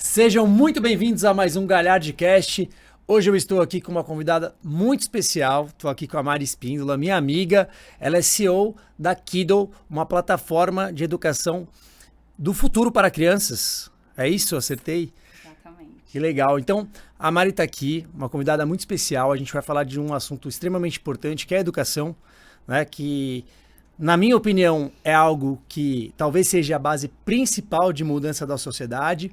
Sejam muito bem-vindos a mais um Galhardcast. Hoje eu estou aqui com uma convidada muito especial. Estou aqui com a Mari Espíndola, minha amiga. Ela é CEO da Kiddle, uma plataforma de educação do futuro para crianças. É isso? Acertei? Exatamente. Que legal. Então, a Mari está aqui, uma convidada muito especial. A gente vai falar de um assunto extremamente importante, que é a educação, né? Que, na minha opinião, é algo que talvez seja a base principal de mudança da sociedade.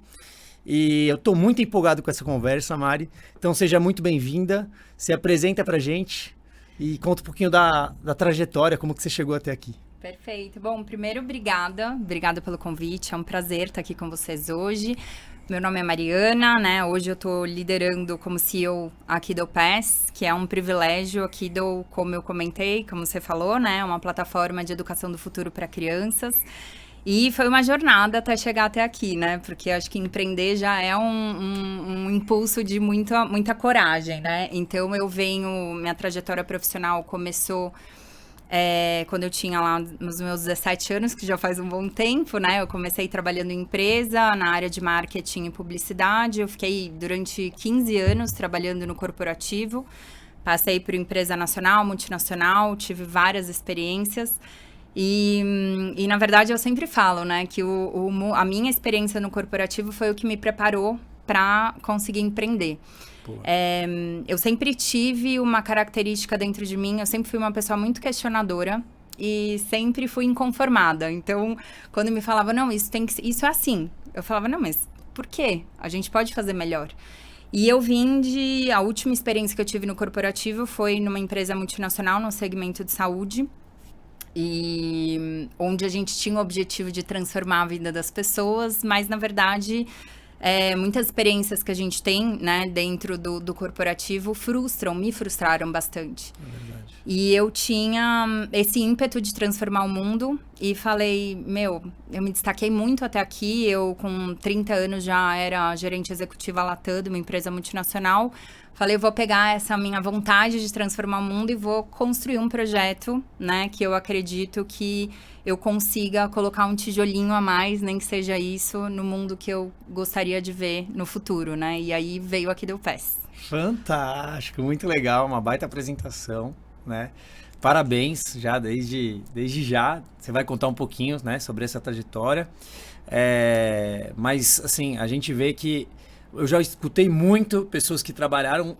E eu estou muito empolgado com essa conversa, Mari. Então seja muito bem-vinda, se apresenta pra gente e conta um pouquinho da trajetória, como que você chegou até aqui. Perfeito. Bom, primeiro, obrigada pelo convite, é um prazer estar aqui com vocês hoje. Meu nome é Mariana, né? Hoje eu estou liderando como CEO a Kiddle Pass, que é um privilégio. A Kiddle, como eu comentei, como você falou, né? É uma plataforma de educação do futuro para crianças. E foi uma jornada até chegar até aqui, né? Porque acho que empreender já é um impulso de muita coragem, né? Então, minha trajetória profissional começou quando eu tinha lá nos meus 17 anos, que já faz um bom tempo, né? Eu comecei trabalhando em empresa, na área de marketing e publicidade. Eu fiquei durante 15 anos trabalhando no corporativo. Passei por empresa nacional, multinacional, tive várias experiências. E na verdade, eu sempre falo, né, que a minha experiência no corporativo foi o que me preparou para conseguir empreender. Eu sempre tive uma característica dentro de mim, eu sempre fui uma pessoa muito questionadora e sempre fui inconformada. Então, quando me falavam, não, isso é assim, eu falava, não, mas por quê? A gente pode fazer melhor. E a última experiência que eu tive no corporativo foi numa empresa multinacional no segmento de saúde, e onde a gente tinha o objetivo de transformar a vida das pessoas, mas, na verdade, muitas experiências que a gente tem, né, dentro do corporativo me frustraram bastante. É verdade. E eu tinha esse ímpeto de transformar o mundo e falei, eu me destaquei muito até aqui, eu com 30 anos já era gerente executiva Latam, de uma empresa multinacional. Falei, eu vou pegar essa minha vontade de transformar o mundo e vou construir um projeto, né, que eu acredito que eu consiga colocar um tijolinho a mais, nem que seja isso, no mundo que eu gostaria de ver no futuro, né? E aí veio a Kiddle Pass. Fantástico, muito legal, uma baita apresentação, né? Parabéns, já desde já. Você vai contar um pouquinho, né, sobre essa trajetória. Mas, assim, a gente vê que eu já escutei muito pessoas que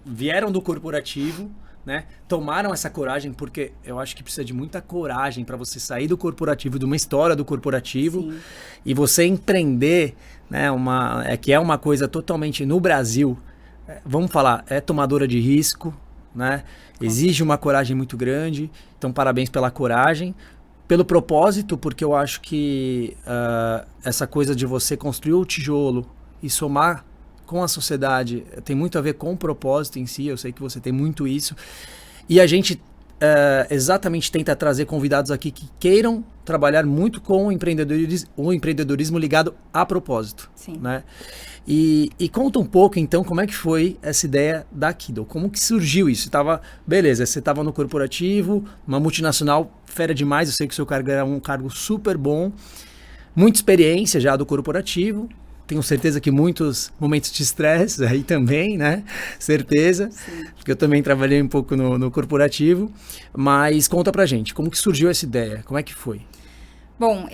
vieram do corporativo, né? Tomaram essa coragem, porque eu acho que precisa de muita coragem para você sair do corporativo, de uma história do corporativo. Sim. E você empreender, né? Que é uma coisa totalmente no Brasil, vamos falar, é tomadora de risco, né? Exige uma coragem muito grande. Então, parabéns pela coragem. Pelo propósito, porque eu acho que essa coisa de você construir o tijolo e somar com a sociedade tem muito a ver com o propósito em si. Eu sei que você tem muito isso. E a gente exatamente tenta trazer convidados aqui que queiram trabalhar muito com o empreendedorismo ligado a propósito. Sim. Né? E conta um pouco, então, como é que foi essa ideia da Kiddle? Como que surgiu isso? Você estava no corporativo, uma multinacional fera demais. Eu sei que o seu cargo era um cargo super bom. Muita experiência já do corporativo. Tenho certeza que muitos momentos de estresse aí também, né? Certeza. Sim. Porque eu também trabalhei um pouco no corporativo. Mas conta pra gente, como que surgiu essa ideia? Como é que foi? Bom,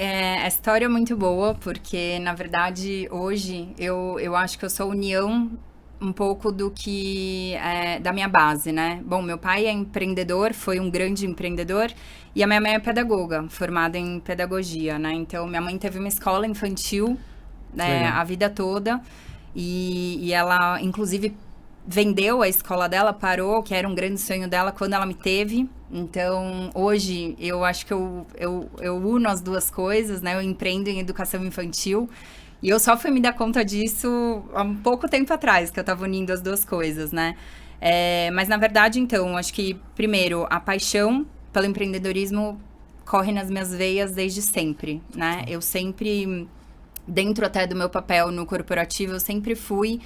a história é muito boa, porque, na verdade, hoje eu acho que eu sou a união um pouco da minha base, né? Bom, meu pai é empreendedor, foi um grande empreendedor, e a minha mãe é pedagoga, formada em pedagogia, né? Então, minha mãe teve uma escola infantil, né, a vida toda, e ela, inclusive, vendeu a escola dela, parou, que era um grande sonho dela quando ela me teve. Então, hoje, eu acho que eu uno as duas coisas, né? Eu empreendo em educação infantil, e eu só fui me dar conta disso há um pouco tempo atrás, que eu estava unindo as duas coisas, né? Mas, na verdade, então, acho que, primeiro, a paixão pelo empreendedorismo corre nas minhas veias desde sempre, né? Eu sempre, dentro até do meu papel no corporativo, eu sempre fui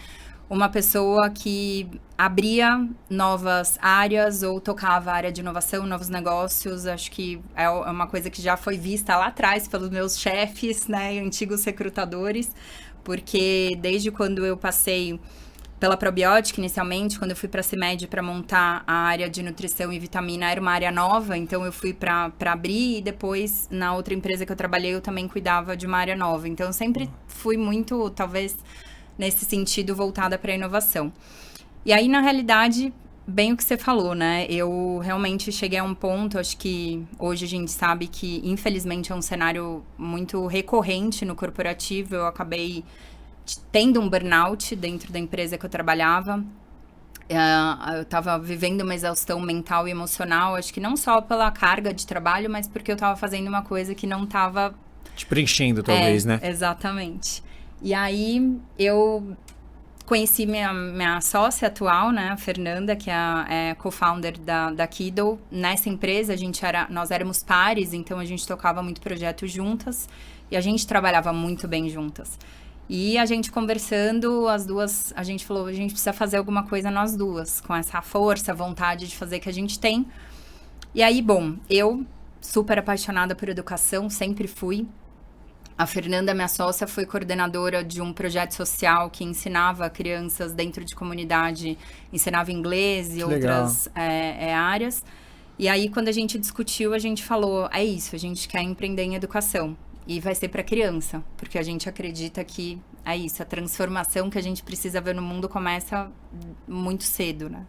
uma pessoa que abria novas áreas ou tocava a área de inovação, novos negócios. Acho que é uma coisa que já foi vista lá atrás pelos meus chefes, né, antigos recrutadores, porque desde quando eu passei pela probiótica inicialmente, quando eu fui para a CIMED para montar a área de nutrição e vitamina, era uma área nova, então eu fui para abrir, e depois na outra empresa que eu trabalhei eu também cuidava de uma área nova. Então eu sempre fui muito, talvez, nesse sentido, voltada para a inovação. E aí, na realidade, bem o que você falou, né? Eu realmente cheguei a um ponto, acho que hoje a gente sabe que, infelizmente, é um cenário muito recorrente no corporativo. Eu acabei tendo um burnout dentro da empresa que eu trabalhava. Eu estava vivendo uma exaustão mental e emocional, acho que não só pela carga de trabalho, mas porque eu estava fazendo uma coisa que não estava... Te preenchendo, talvez, né? Exatamente. E aí, eu conheci minha sócia atual, né, a Fernanda, que é co-founder da Kido. Nessa empresa, nós éramos pares, então a gente tocava muito projeto juntas e a gente trabalhava muito bem juntas. E a gente conversando, as duas, a gente falou, a gente precisa fazer alguma coisa nós duas, com essa força, vontade de fazer que a gente tem. E aí, bom, eu, super apaixonada por educação, sempre fui. A Fernanda, minha sócia, foi coordenadora de um projeto social que ensinava crianças dentro de comunidade, ensinava inglês e outras áreas. E aí, quando a gente discutiu, a gente falou, é isso, a gente quer empreender em educação. E vai ser para criança, porque a gente acredita que é isso, a transformação que a gente precisa ver no mundo começa muito cedo, né?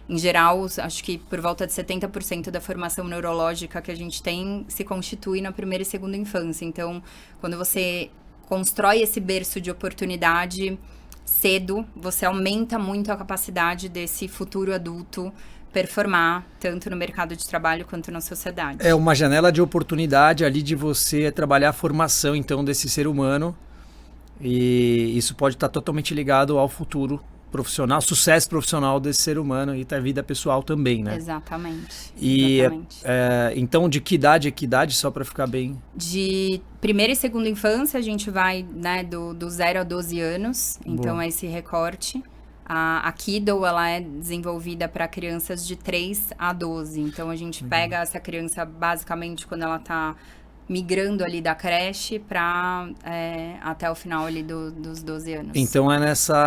Em geral, acho que por volta de 70% da formação neurológica que a gente tem se constitui na primeira e segunda infância. Então, quando você constrói esse berço de oportunidade cedo, você aumenta muito a capacidade desse futuro adulto performar, tanto no mercado de trabalho quanto na sociedade. É uma janela de oportunidade ali de você trabalhar a formação, então, desse ser humano. E isso pode estar totalmente ligado ao futuro profissional, sucesso profissional desse ser humano e da vida pessoal também, né? Exatamente. E exatamente. Então, de que idade a que idade, só para ficar bem? De primeira e segunda infância, a gente vai, né, do 0 a 12 anos. Então, é esse recorte. A Kido, ela é desenvolvida para crianças de 3 a 12. Então, a gente pega essa criança, basicamente, quando ela está migrando ali da creche para até o final ali dos 12 anos. Então,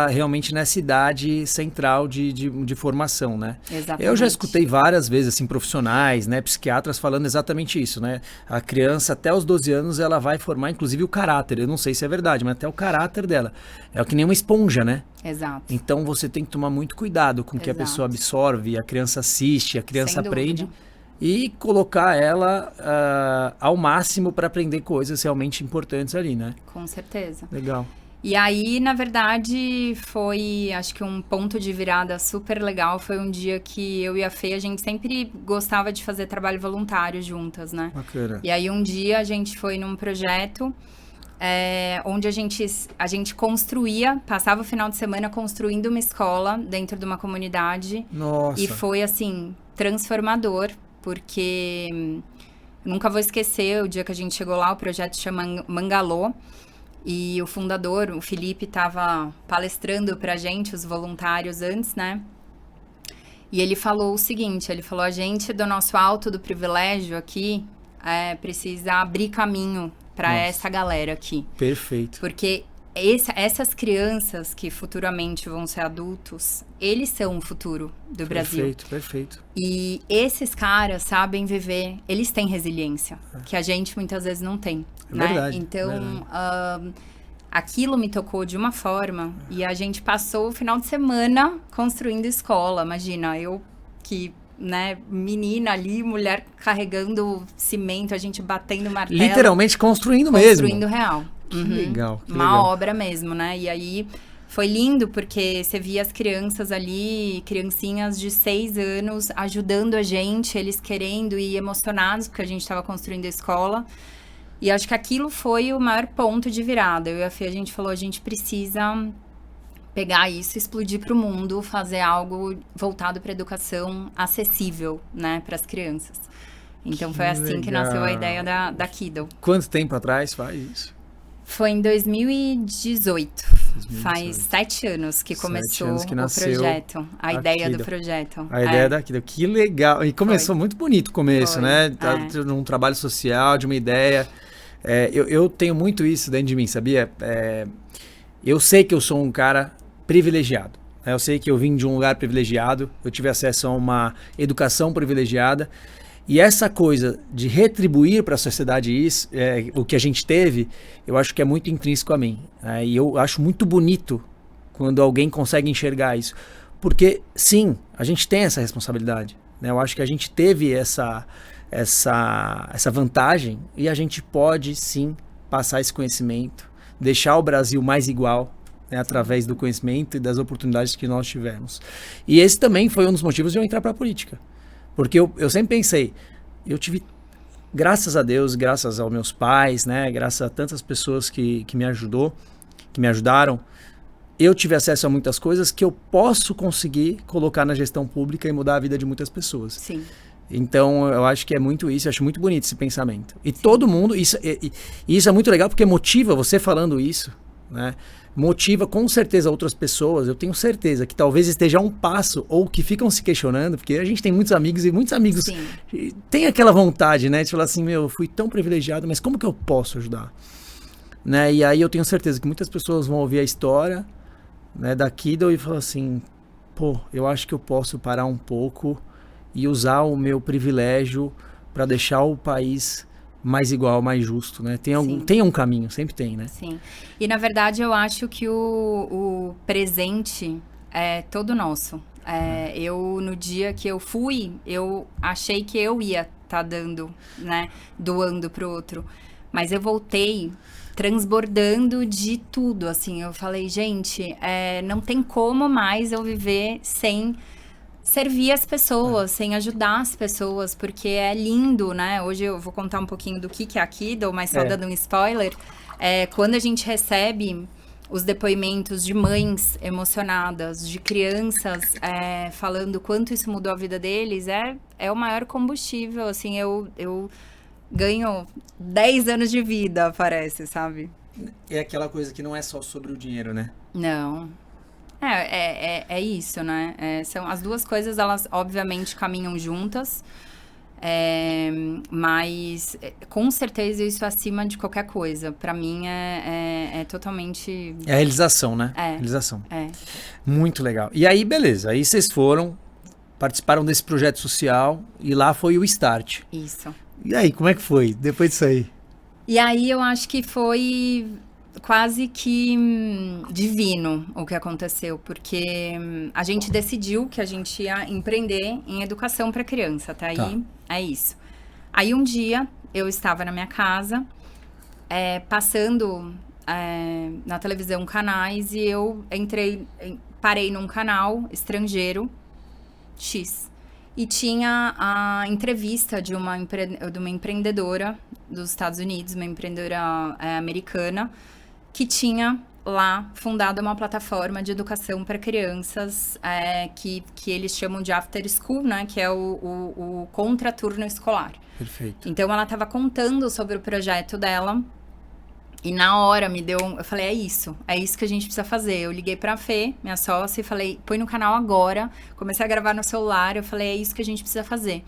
realmente nessa idade central de formação, né? Exatamente. Eu já escutei várias vezes, assim, profissionais, né, psiquiatras falando exatamente isso, né? A criança, até os 12 anos, ela vai formar, inclusive, o caráter. Eu não sei se é verdade, mas até o caráter dela. É que nem uma esponja, né? Exato. Então, você tem que tomar muito cuidado com o que a pessoa absorve, a criança assiste, a criança aprende. E colocar ela ao máximo para aprender coisas realmente importantes ali, né? Com certeza. Legal. E aí, na verdade, foi, acho que um ponto de virada super legal. Foi um dia que eu e a Fê, a gente sempre gostava de fazer trabalho voluntário juntas, né? Bacana. E aí, um dia, a gente foi num projeto onde a gente construía, passava o final de semana construindo uma escola dentro de uma comunidade. Nossa. E foi, assim, transformador. Porque nunca vou esquecer o dia que a gente chegou lá, o projeto chama Mangalô, e o fundador, o Felipe, estava palestrando pra gente, os voluntários antes, né? E ele falou o seguinte, ele falou, a gente do nosso alto do privilégio aqui precisa abrir caminho para essa galera aqui. Perfeito. Porque essas crianças que futuramente vão ser adultos, eles são o futuro do Brasil. Perfeito, perfeito. E esses caras sabem viver, eles têm resiliência, que a gente muitas vezes não tem. Né? Verdade. Então, aquilo me tocou de uma forma, e a gente passou o final de semana construindo escola. Imagina, eu que... né, menina ali, mulher carregando cimento, a gente batendo martelo. Literalmente construindo mesmo. Construindo real. Que legal. Que Uma legal. obra mesmo, né? E aí foi lindo porque você via as crianças ali, criancinhas de 6 anos, ajudando a gente, eles querendo e emocionados porque a gente estava construindo a escola. E acho que aquilo foi o maior ponto de virada. Eu e a Fê, a gente falou, a gente precisa pegar isso, explodir para o mundo, fazer algo voltado para a educação acessível, né, para as crianças. Então foi assim que nasceu a ideia da Kido. Quanto tempo atrás faz isso? Foi em 2018. Faz 7 anos que começou o projeto, a ideia do projeto. A ideia da Kido, que legal. E começou muito bonito o começo, né? Num trabalho social, de uma ideia. Eu tenho muito isso dentro de mim, sabia? eu sei que eu sou um cara privilegiado. Né? Eu sei que eu vim de um lugar privilegiado, eu tive acesso a uma educação privilegiada. E essa coisa de retribuir para a sociedade isso, o que a gente teve, eu acho que é muito intrínseco a mim. E eu acho muito bonito quando alguém consegue enxergar isso. Porque, sim, a gente tem essa responsabilidade. Né? Eu acho que a gente teve essa vantagem e a gente pode, sim, passar esse conhecimento, deixar o Brasil mais igual, né, através do conhecimento e das oportunidades que nós tivemos. E esse também foi um dos motivos de eu entrar para a política. Porque eu sempre pensei, eu tive, graças a Deus, graças aos meus pais, né, graças a tantas pessoas que me ajudaram, eu tive acesso a muitas coisas que eu posso conseguir colocar na gestão pública e mudar a vida de muitas pessoas. Sim. Então, eu acho que é muito isso, eu acho muito bonito esse pensamento. E todo mundo, isso é muito legal porque motiva você falando isso, né? Motiva com certeza outras pessoas, eu tenho certeza que talvez esteja a um passo ou que ficam se questionando, porque a gente tem muitos amigos e muitos amigos têm aquela vontade, né, de falar assim, eu fui tão privilegiado, mas como que eu posso ajudar? Né? E aí eu tenho certeza que muitas pessoas vão ouvir a história, né, da Kido e falar assim, eu acho que eu posso parar um pouco e usar o meu privilégio para deixar o país mais igual, mais justo, né? Tem um caminho, sempre tem, né? Sim. E, na verdade, eu acho que o presente é todo nosso. Eu, no dia que eu fui, eu achei que eu ia estar dando, né? Doando pro outro. Mas eu voltei transbordando de tudo, assim. Eu falei, gente, não tem como mais eu viver sem servir as pessoas, sem ajudar as pessoas, porque é lindo, né? Hoje eu vou contar um pouquinho do que é a Kido, mas só dando um spoiler. Quando a gente recebe os depoimentos de mães emocionadas, de crianças falando quanto isso mudou a vida deles, é o maior combustível, assim, eu ganho 10 anos de vida, parece, sabe? É aquela coisa que não é só sobre o dinheiro, né? Não. É isso, né? São as duas coisas, elas obviamente caminham juntas, mas com certeza isso é acima de qualquer coisa. Pra mim é totalmente... É a realização, né? Realização. É. Muito legal. E aí, beleza. Aí vocês participaram desse projeto social e lá foi o start. Isso. E aí, como é que foi depois disso aí? E aí eu acho que foi quase que divino o que aconteceu, porque a gente decidiu que a gente ia empreender em educação para criança, até aí é isso. Aí um dia eu estava na minha casa, passando na televisão canais e eu parei num canal estrangeiro X. E tinha a entrevista de uma empreendedora dos Estados Unidos, uma empreendedora americana, que tinha lá fundado uma plataforma de educação para crianças, que eles chamam de after school, né? Que é o contraturno escolar. Perfeito. Então, ela estava contando sobre o projeto dela. E na hora eu falei, é isso que a gente precisa fazer. Eu liguei pra Fê, minha sócia, e falei, põe no canal agora. Comecei a gravar no celular, eu falei, é isso que a gente precisa fazer.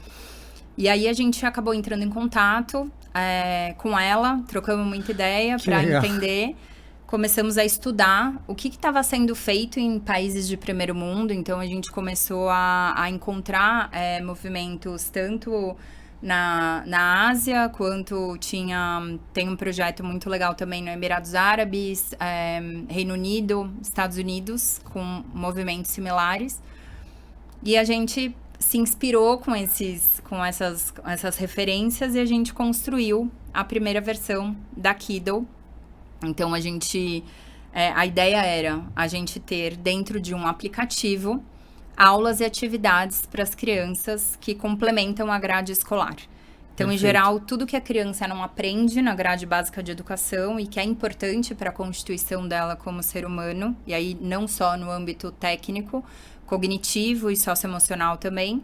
E aí a gente acabou entrando em contato com ela, trocamos muita ideia para entender. Começamos a estudar o que estava sendo feito em países de primeiro mundo. Então a gente começou a encontrar movimentos tanto na Ásia, quanto tem um projeto muito legal também no Emirados Árabes, Reino Unido, Estados Unidos, com movimentos similares. E a gente se inspirou com essas referências e a gente construiu a primeira versão da Kido. Então, a ideia era a gente ter dentro de um aplicativo aulas e atividades para as crianças que complementam a grade escolar. Então, Perfeito. Em geral, tudo que a criança não aprende na grade básica de educação e que é importante para a constituição dela como ser humano, e aí não só no âmbito técnico, cognitivo e socioemocional também,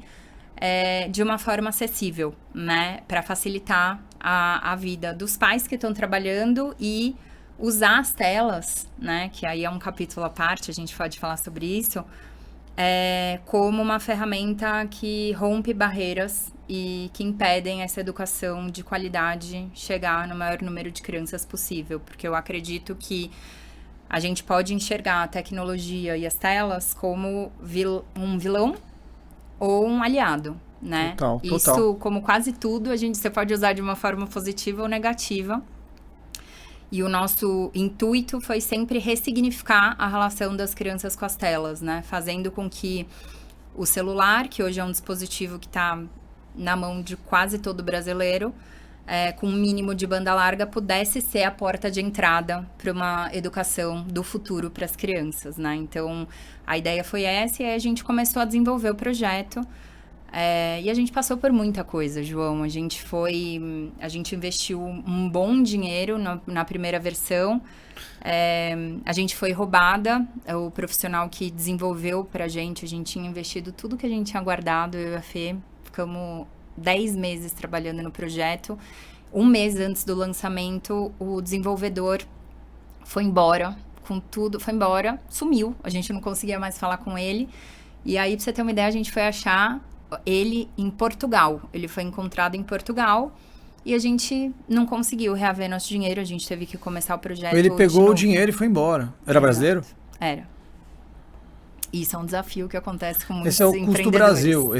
de uma forma acessível, né? Para facilitar a vida dos pais que estão trabalhando e usar as telas, né? Que aí é um capítulo à parte, a gente pode falar sobre isso, como uma ferramenta que rompe barreiras e que impedem essa educação de qualidade chegar no maior número de crianças possível. Porque eu acredito que a gente pode enxergar a tecnologia e as telas como um vilão ou um aliado, né? Total. Isso, como quase tudo, você pode usar de uma forma positiva ou negativa. E o nosso intuito foi sempre ressignificar a relação das crianças com as telas, né? Fazendo com que o celular, que hoje é um dispositivo que está na mão de quase todo brasileiro, com um mínimo de banda larga, pudesse ser a porta de entrada para uma educação do futuro para as crianças, né? Então, a ideia foi essa e aí a gente começou a desenvolver o projeto. E a gente passou por muita coisa, João. A gente investiu um bom dinheiro na primeira versão. A gente foi roubada. O profissional que desenvolveu pra gente, a gente tinha investido tudo que a gente tinha guardado, eu e a Fê. Ficamos 10 meses trabalhando no projeto. Um mês antes do lançamento, o desenvolvedor foi embora, com tudo, foi embora, sumiu. A gente não conseguia mais falar com ele. E aí, pra você ter uma ideia, a gente foi achar ele em Portugal. Ele foi encontrado em Portugal e a gente não conseguiu reaver nosso dinheiro. A gente teve que começar o projeto. Ele pegou o dinheiro e foi embora. Era brasileiro? Era. Isso é um desafio que acontece com muitos Esse é o custo Brasil.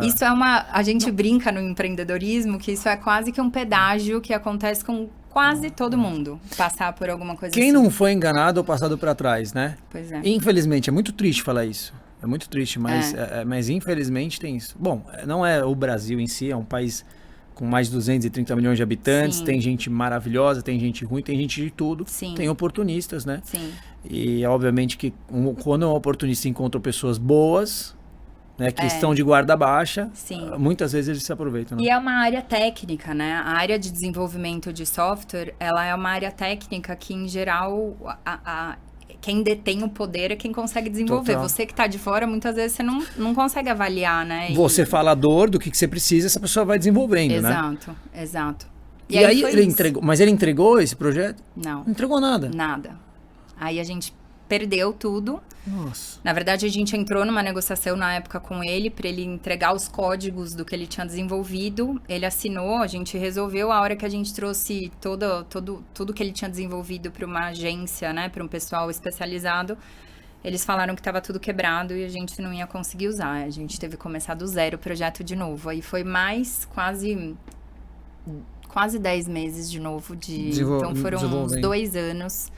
Isso é a gente brinca no empreendedorismo que isso é quase que um pedágio que acontece com quase todo mundo. Passar por alguma coisa Quem assim. não foi enganado ou passado para trás, né? Pois é. Infelizmente, é muito triste falar isso. É muito triste, mas infelizmente tem isso. Bom, não é o Brasil em si, é um país com mais de 230 milhões de habitantes, tem gente maravilhosa, tem gente ruim, tem gente de tudo, tem oportunistas, né? Sim. E obviamente que quando um oportunista encontra pessoas boas, né, que estão de guarda baixa, muitas vezes eles se aproveitam. Né? E é uma área técnica, né? A área de desenvolvimento de software, ela é uma área técnica que, em geral, quem detém o poder é quem consegue desenvolver. Total. Você que está de fora, muitas vezes você não consegue avaliar, né? Você fala a dor do que você precisa, essa pessoa vai desenvolvendo, né? Exato. E aí ele entregou, mas ele entregou esse projeto? Não. Não entregou nada? Nada. Aí a gente perdeu tudo. Nossa. Na verdade, a gente entrou numa negociação na época com ele para ele entregar os códigos do que ele tinha desenvolvido. Ele assinou, a gente resolveu. A hora que a gente trouxe tudo que ele tinha desenvolvido para uma agência, né, para um pessoal especializado, eles falaram que estava tudo quebrado e a gente não ia conseguir usar. A gente teve que começar do zero o projeto de novo. Aí foi mais quase 10 meses de novo. Então foram uns 2 anos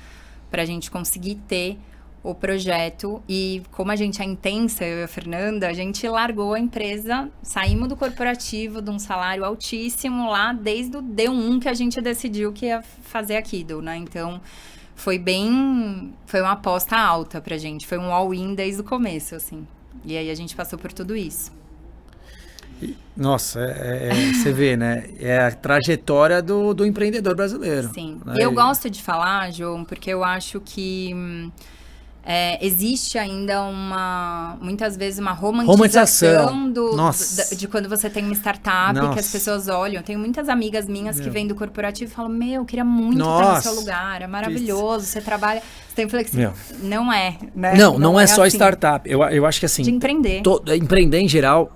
para a gente conseguir ter o projeto. E como a gente é intensa, eu e a Fernanda, a gente largou a empresa, saímos do corporativo de um salário altíssimo lá desde o D1 que a gente decidiu que ia fazer a Kido, né? Então foi uma aposta alta pra gente, foi um all-in desde o começo, assim. E aí a gente passou por tudo isso. Nossa, você vê, né? É a trajetória do empreendedor brasileiro. Sim. Né? E eu gosto de falar, João, porque eu acho que existe ainda muitas vezes uma romantização de quando você tem uma startup, que as pessoas olham. Tenho muitas amigas minhas que vêm do corporativo e falam, eu queria muito estar no seu lugar, é maravilhoso, você trabalha, você tem flexibilidade. Não é, né? Não é só assim. Startup. Eu acho que assim... De empreender. Empreender em geral,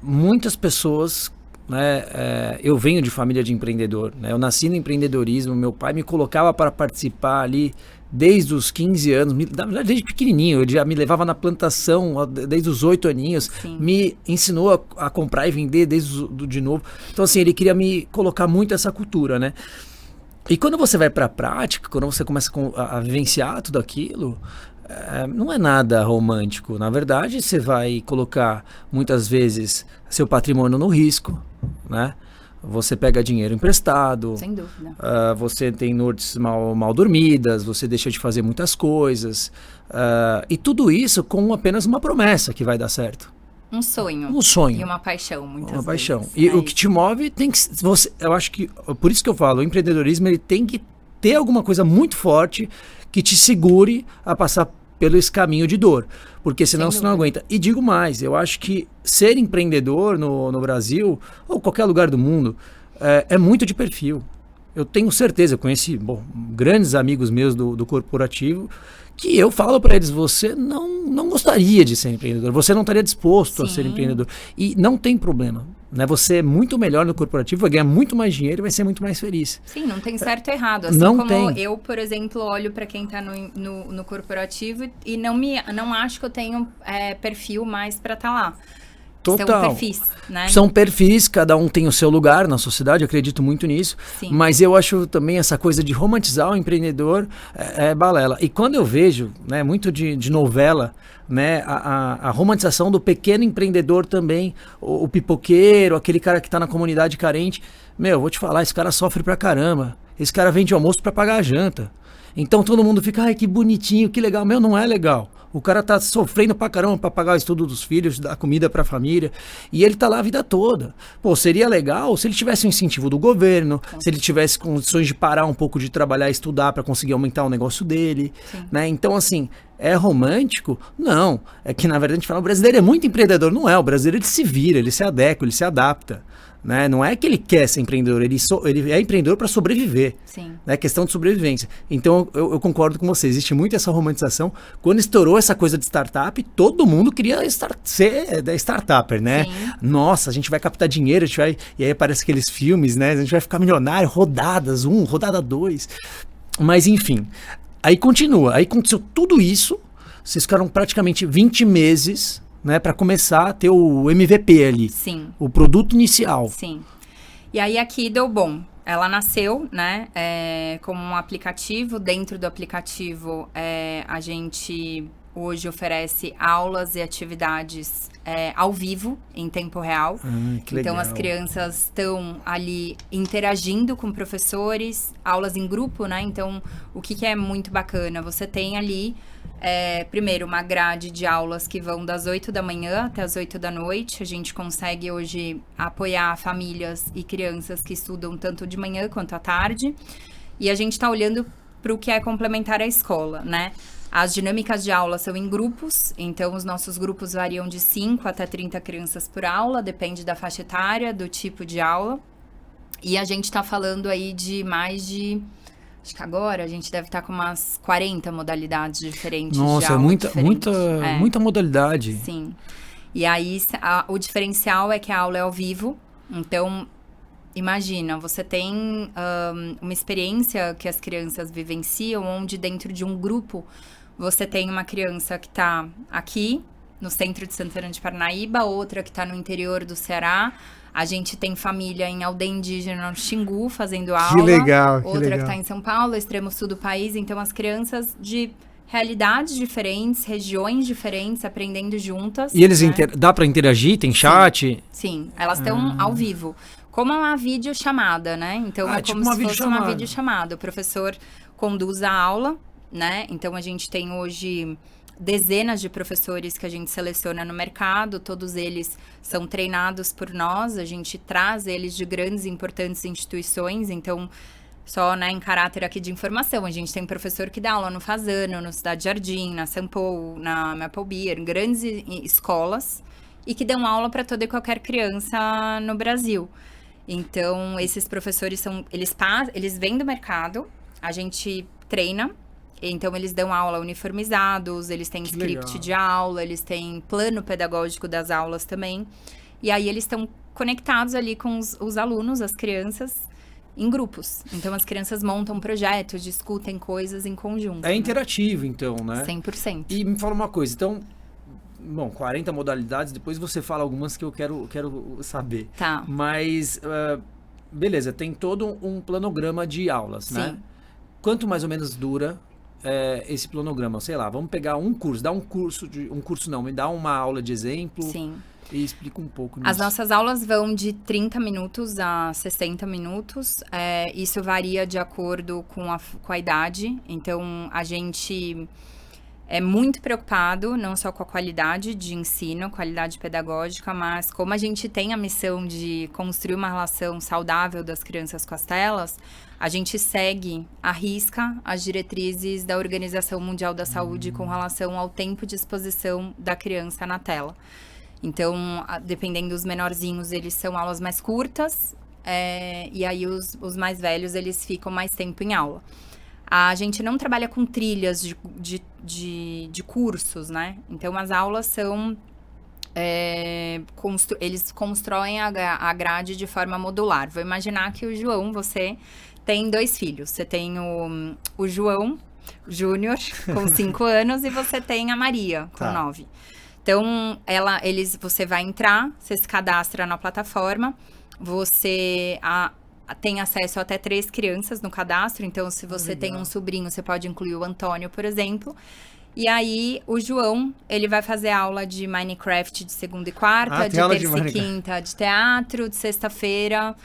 muitas pessoas... Né, eu venho de família de empreendedor, né? Eu nasci no empreendedorismo, meu pai me colocava para participar ali desde os 15 anos, na verdade desde pequenininho, ele já me levava na plantação desde os 8 aninhos, me ensinou a comprar e vender de novo. Então assim, ele queria me colocar muito essa cultura, né? E quando você vai para a prática, quando você começa a vivenciar tudo aquilo, não é nada romântico. Na verdade, você vai colocar muitas vezes seu patrimônio no risco, né? Você pega dinheiro emprestado. Sem dúvida. Você tem noites mal dormidas, você deixa de fazer muitas coisas. E tudo isso com apenas uma promessa que vai dar certo. Um sonho. Um sonho. E uma paixão, muitas vezes. Uma paixão. E o que te move tem que... eu acho que... Por isso que eu falo, o empreendedorismo ele tem que ter alguma coisa muito forte que te segure a passar pelo esse caminho de dor, porque senão você não aguenta. E digo mais, eu acho que ser empreendedor no Brasil, ou qualquer lugar do mundo, é muito de perfil. Eu tenho certeza, eu conheci grandes amigos meus do corporativo, que eu falo para eles, você não gostaria de ser empreendedor, você não estaria disposto a ser empreendedor. E não tem problema. Né? Você é muito melhor no corporativo, vai ganhar muito mais dinheiro e vai ser muito mais feliz. Sim, não tem certo ou errado. Assim não como tem. eu, por exemplo, olho para quem está no corporativo e não acho que eu tenho perfil mais para estar lá. Total. São perfis, né? São perfis, cada um tem o seu lugar na sociedade, eu acredito muito nisso. Sim. Mas eu acho também essa coisa de romantizar o empreendedor é balela. E quando eu vejo, né, muito de novela, né, a romantização do pequeno empreendedor também, o pipoqueiro, aquele cara que está na comunidade carente, vou te falar, esse cara sofre pra caramba. Esse cara vende almoço pra pagar a janta. Então todo mundo fica, ai, que bonitinho, que legal. Não é legal. O cara tá sofrendo pra caramba pra pagar o estudo dos filhos, dar comida pra família. E ele tá lá a vida toda. Pô, seria legal se ele tivesse um incentivo do governo, se ele tivesse condições de parar um pouco de trabalhar e estudar pra conseguir aumentar o negócio dele. Né? Então, assim, é romântico? Não. É que, na verdade, a gente fala, o brasileiro é muito empreendedor. Não é. O brasileiro, ele se vira, ele se adequa, ele se adapta. Né? Não é que ele quer ser empreendedor, ele é empreendedor para sobreviver. Sim. É questão de sobrevivência. Então eu concordo com você, existe muito essa romantização. Quando estourou essa coisa de startup, todo mundo queria ser startupper, né? Sim. Nossa, a gente vai captar dinheiro, e aí aparece aqueles filmes, né? A gente vai ficar milionário, rodadas 1, rodada 2. Mas enfim, aí continua, aí aconteceu tudo isso, vocês ficaram praticamente 20 meses... Né, para começar a ter o MVP ali. Sim. O produto inicial. Sim. E aí aqui deu bom. Ela nasceu, né, como um aplicativo. Dentro do aplicativo, a gente hoje oferece aulas e atividades ao vivo, em tempo real. Que legal. Então, as crianças estão ali interagindo com professores, aulas em grupo, né? Então, o que é muito bacana? Você tem ali... primeiro, uma grade de aulas que vão das 8 da manhã até as 8 da noite. A gente consegue hoje apoiar famílias e crianças que estudam tanto de manhã quanto à tarde. E a gente está olhando para o que é complementar a escola, né? As dinâmicas de aula são em grupos, então os nossos grupos variam de 5 até 30 crianças por aula, depende da faixa etária, do tipo de aula. E a gente está falando aí de mais de... Acho que agora a gente deve estar com umas 40 modalidades diferentes. Nossa, de aula muita modalidade. Sim. E aí, o diferencial é que a aula é ao vivo. Então, imagina, você tem uma experiência que as crianças vivenciam, onde dentro de um grupo, você tem uma criança que está aqui, no centro de Santana de Parnaíba, outra que está no interior do Ceará. A gente tem família em aldeia indígena no Xingu fazendo aula. Que legal, outra que está em São Paulo, extremo sul do país. Então, as crianças de realidades diferentes, regiões diferentes, aprendendo juntas. E eles né? dá para interagir? Tem chat? Sim, elas estão ao vivo. Como uma videochamada, né? Então, é tipo como uma se fosse videochamada. uma videochamada. O professor conduz a aula, né? Então, a gente tem hoje... dezenas de professores que a gente seleciona no mercado, todos eles são treinados por nós, a gente traz eles de grandes e importantes instituições, então, só né, em caráter aqui de informação, a gente tem professor que dá aula no Fazano, no Cidade Jardim, na Sampo, na Maple Beer, em grandes escolas, e que dão aula para toda e qualquer criança no Brasil. Então, esses professores eles vêm do mercado, a gente treina. Então, eles dão aula uniformizados, eles têm script de aula, eles têm plano pedagógico das aulas também. E aí, eles estão conectados ali com os alunos, as crianças, em grupos. Então, as crianças montam projetos, discutem coisas em conjunto. É interativo, então, né? 100%. E me fala uma coisa, então... Bom, 40 modalidades, depois você fala algumas que eu quero saber. Tá. Mas, beleza, tem todo um planograma de aulas, Sim. né? Quanto mais ou menos dura... esse planograma, sei lá, vamos pegar um curso, me dá uma aula de exemplo. Sim. E explica um pouco nisso. As nossas aulas vão de 30 minutos a 60 minutos, isso varia de acordo com a idade, então a gente é muito preocupado, não só com a qualidade de ensino, qualidade pedagógica, mas como a gente tem a missão de construir uma relação saudável das crianças com as telas, a gente segue à risca as diretrizes da Organização Mundial da Saúde com relação ao tempo de exposição da criança na tela. Então, dependendo dos menorzinhos, eles são aulas mais curtas, e aí os mais velhos, eles ficam mais tempo em aula. A gente não trabalha com trilhas de cursos, né? Então, as aulas são eles constroem a grade de forma modular. Vou imaginar que o João, você tem 2 filhos. Você tem o João Júnior, com 5 anos, e você tem a Maria, com 9. Então, você vai entrar, você se cadastra na plataforma, você tem acesso a até 3 crianças no cadastro. Então, se você tem um sobrinho, você pode incluir o Antônio, por exemplo. E aí, o João, ele vai fazer aula de Minecraft de segunda e quarta, de terça e quinta de teatro, de sexta-feira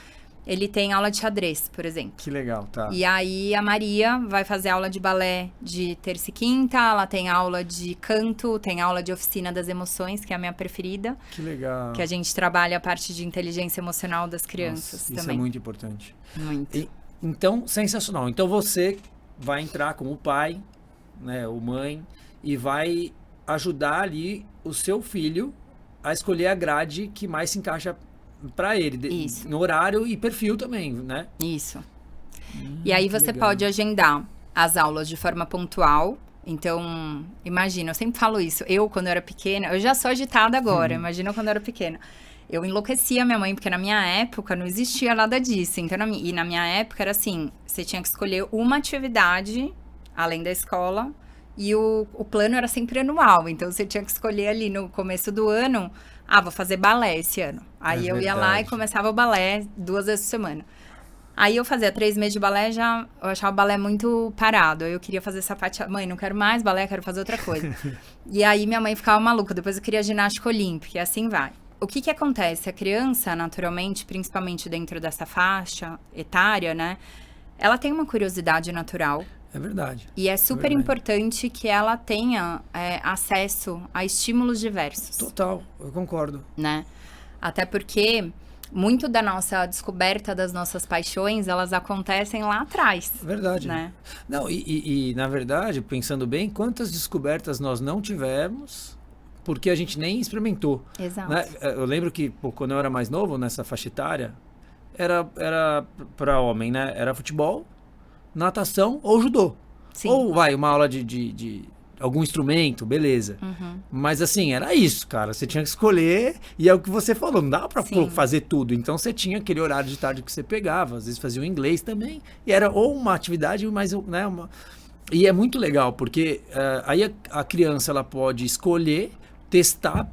ele tem aula de xadrez, por exemplo. Que legal, tá. E aí, a Maria vai fazer aula de balé de terça e quinta, ela tem aula de canto, tem aula de oficina das emoções, que é a minha preferida. Que legal. Que a gente trabalha a parte de inteligência emocional das crianças. Nossa, também. Isso é muito importante. Muito. Então, sensacional. Então, você vai entrar como pai, né, ou mãe, e vai ajudar ali o seu filho a escolher a grade que mais se encaixa para ele, Isso. no horário e perfil também, né? Isso. E aí você pode agendar as aulas de forma pontual. Então, imagina, eu sempre falo isso. Eu, quando eu era pequena, eu já sou agitada agora, imagina quando eu era pequena. Eu enlouquecia minha mãe, porque na minha época não existia nada disso. Então, na minha época era assim, você tinha que escolher uma atividade, além da escola, e o plano era sempre anual. Então, você tinha que escolher ali no começo do ano, vou fazer balé esse ano. Aí eu ia lá e começava o balé 2 vezes por semana. Aí eu fazia 3 meses de balé, eu achava o balé muito parado. Aí eu queria fazer sapateado. Mãe, não quero mais balé, quero fazer outra coisa. E aí minha mãe ficava maluca. Depois eu queria ginástica olímpica, e assim vai. O que acontece? A criança, naturalmente, principalmente dentro dessa faixa etária, né? Ela tem uma curiosidade natural. É verdade. E é super importante que ela tenha acesso a estímulos diversos. Total, eu concordo. Né? Até porque muito da nossa descoberta das nossas paixões, elas acontecem lá atrás. Verdade. Né? Não, e na verdade, pensando bem, quantas descobertas nós não tivemos porque a gente nem experimentou. Exato. Né? Eu lembro que quando eu era mais novo, nessa faixa etária, era para homem, né? Era futebol, natação ou judô. Sim. Ou uma aula de algum instrumento, beleza. Mas assim, era isso, cara. Você tinha que escolher, e é o que você falou, não dava pra fazer tudo. Então você tinha aquele horário de tarde que você pegava, às vezes fazia o inglês também. E era ou uma atividade, mas né, E é muito legal, porque aí a criança ela pode escolher, testar,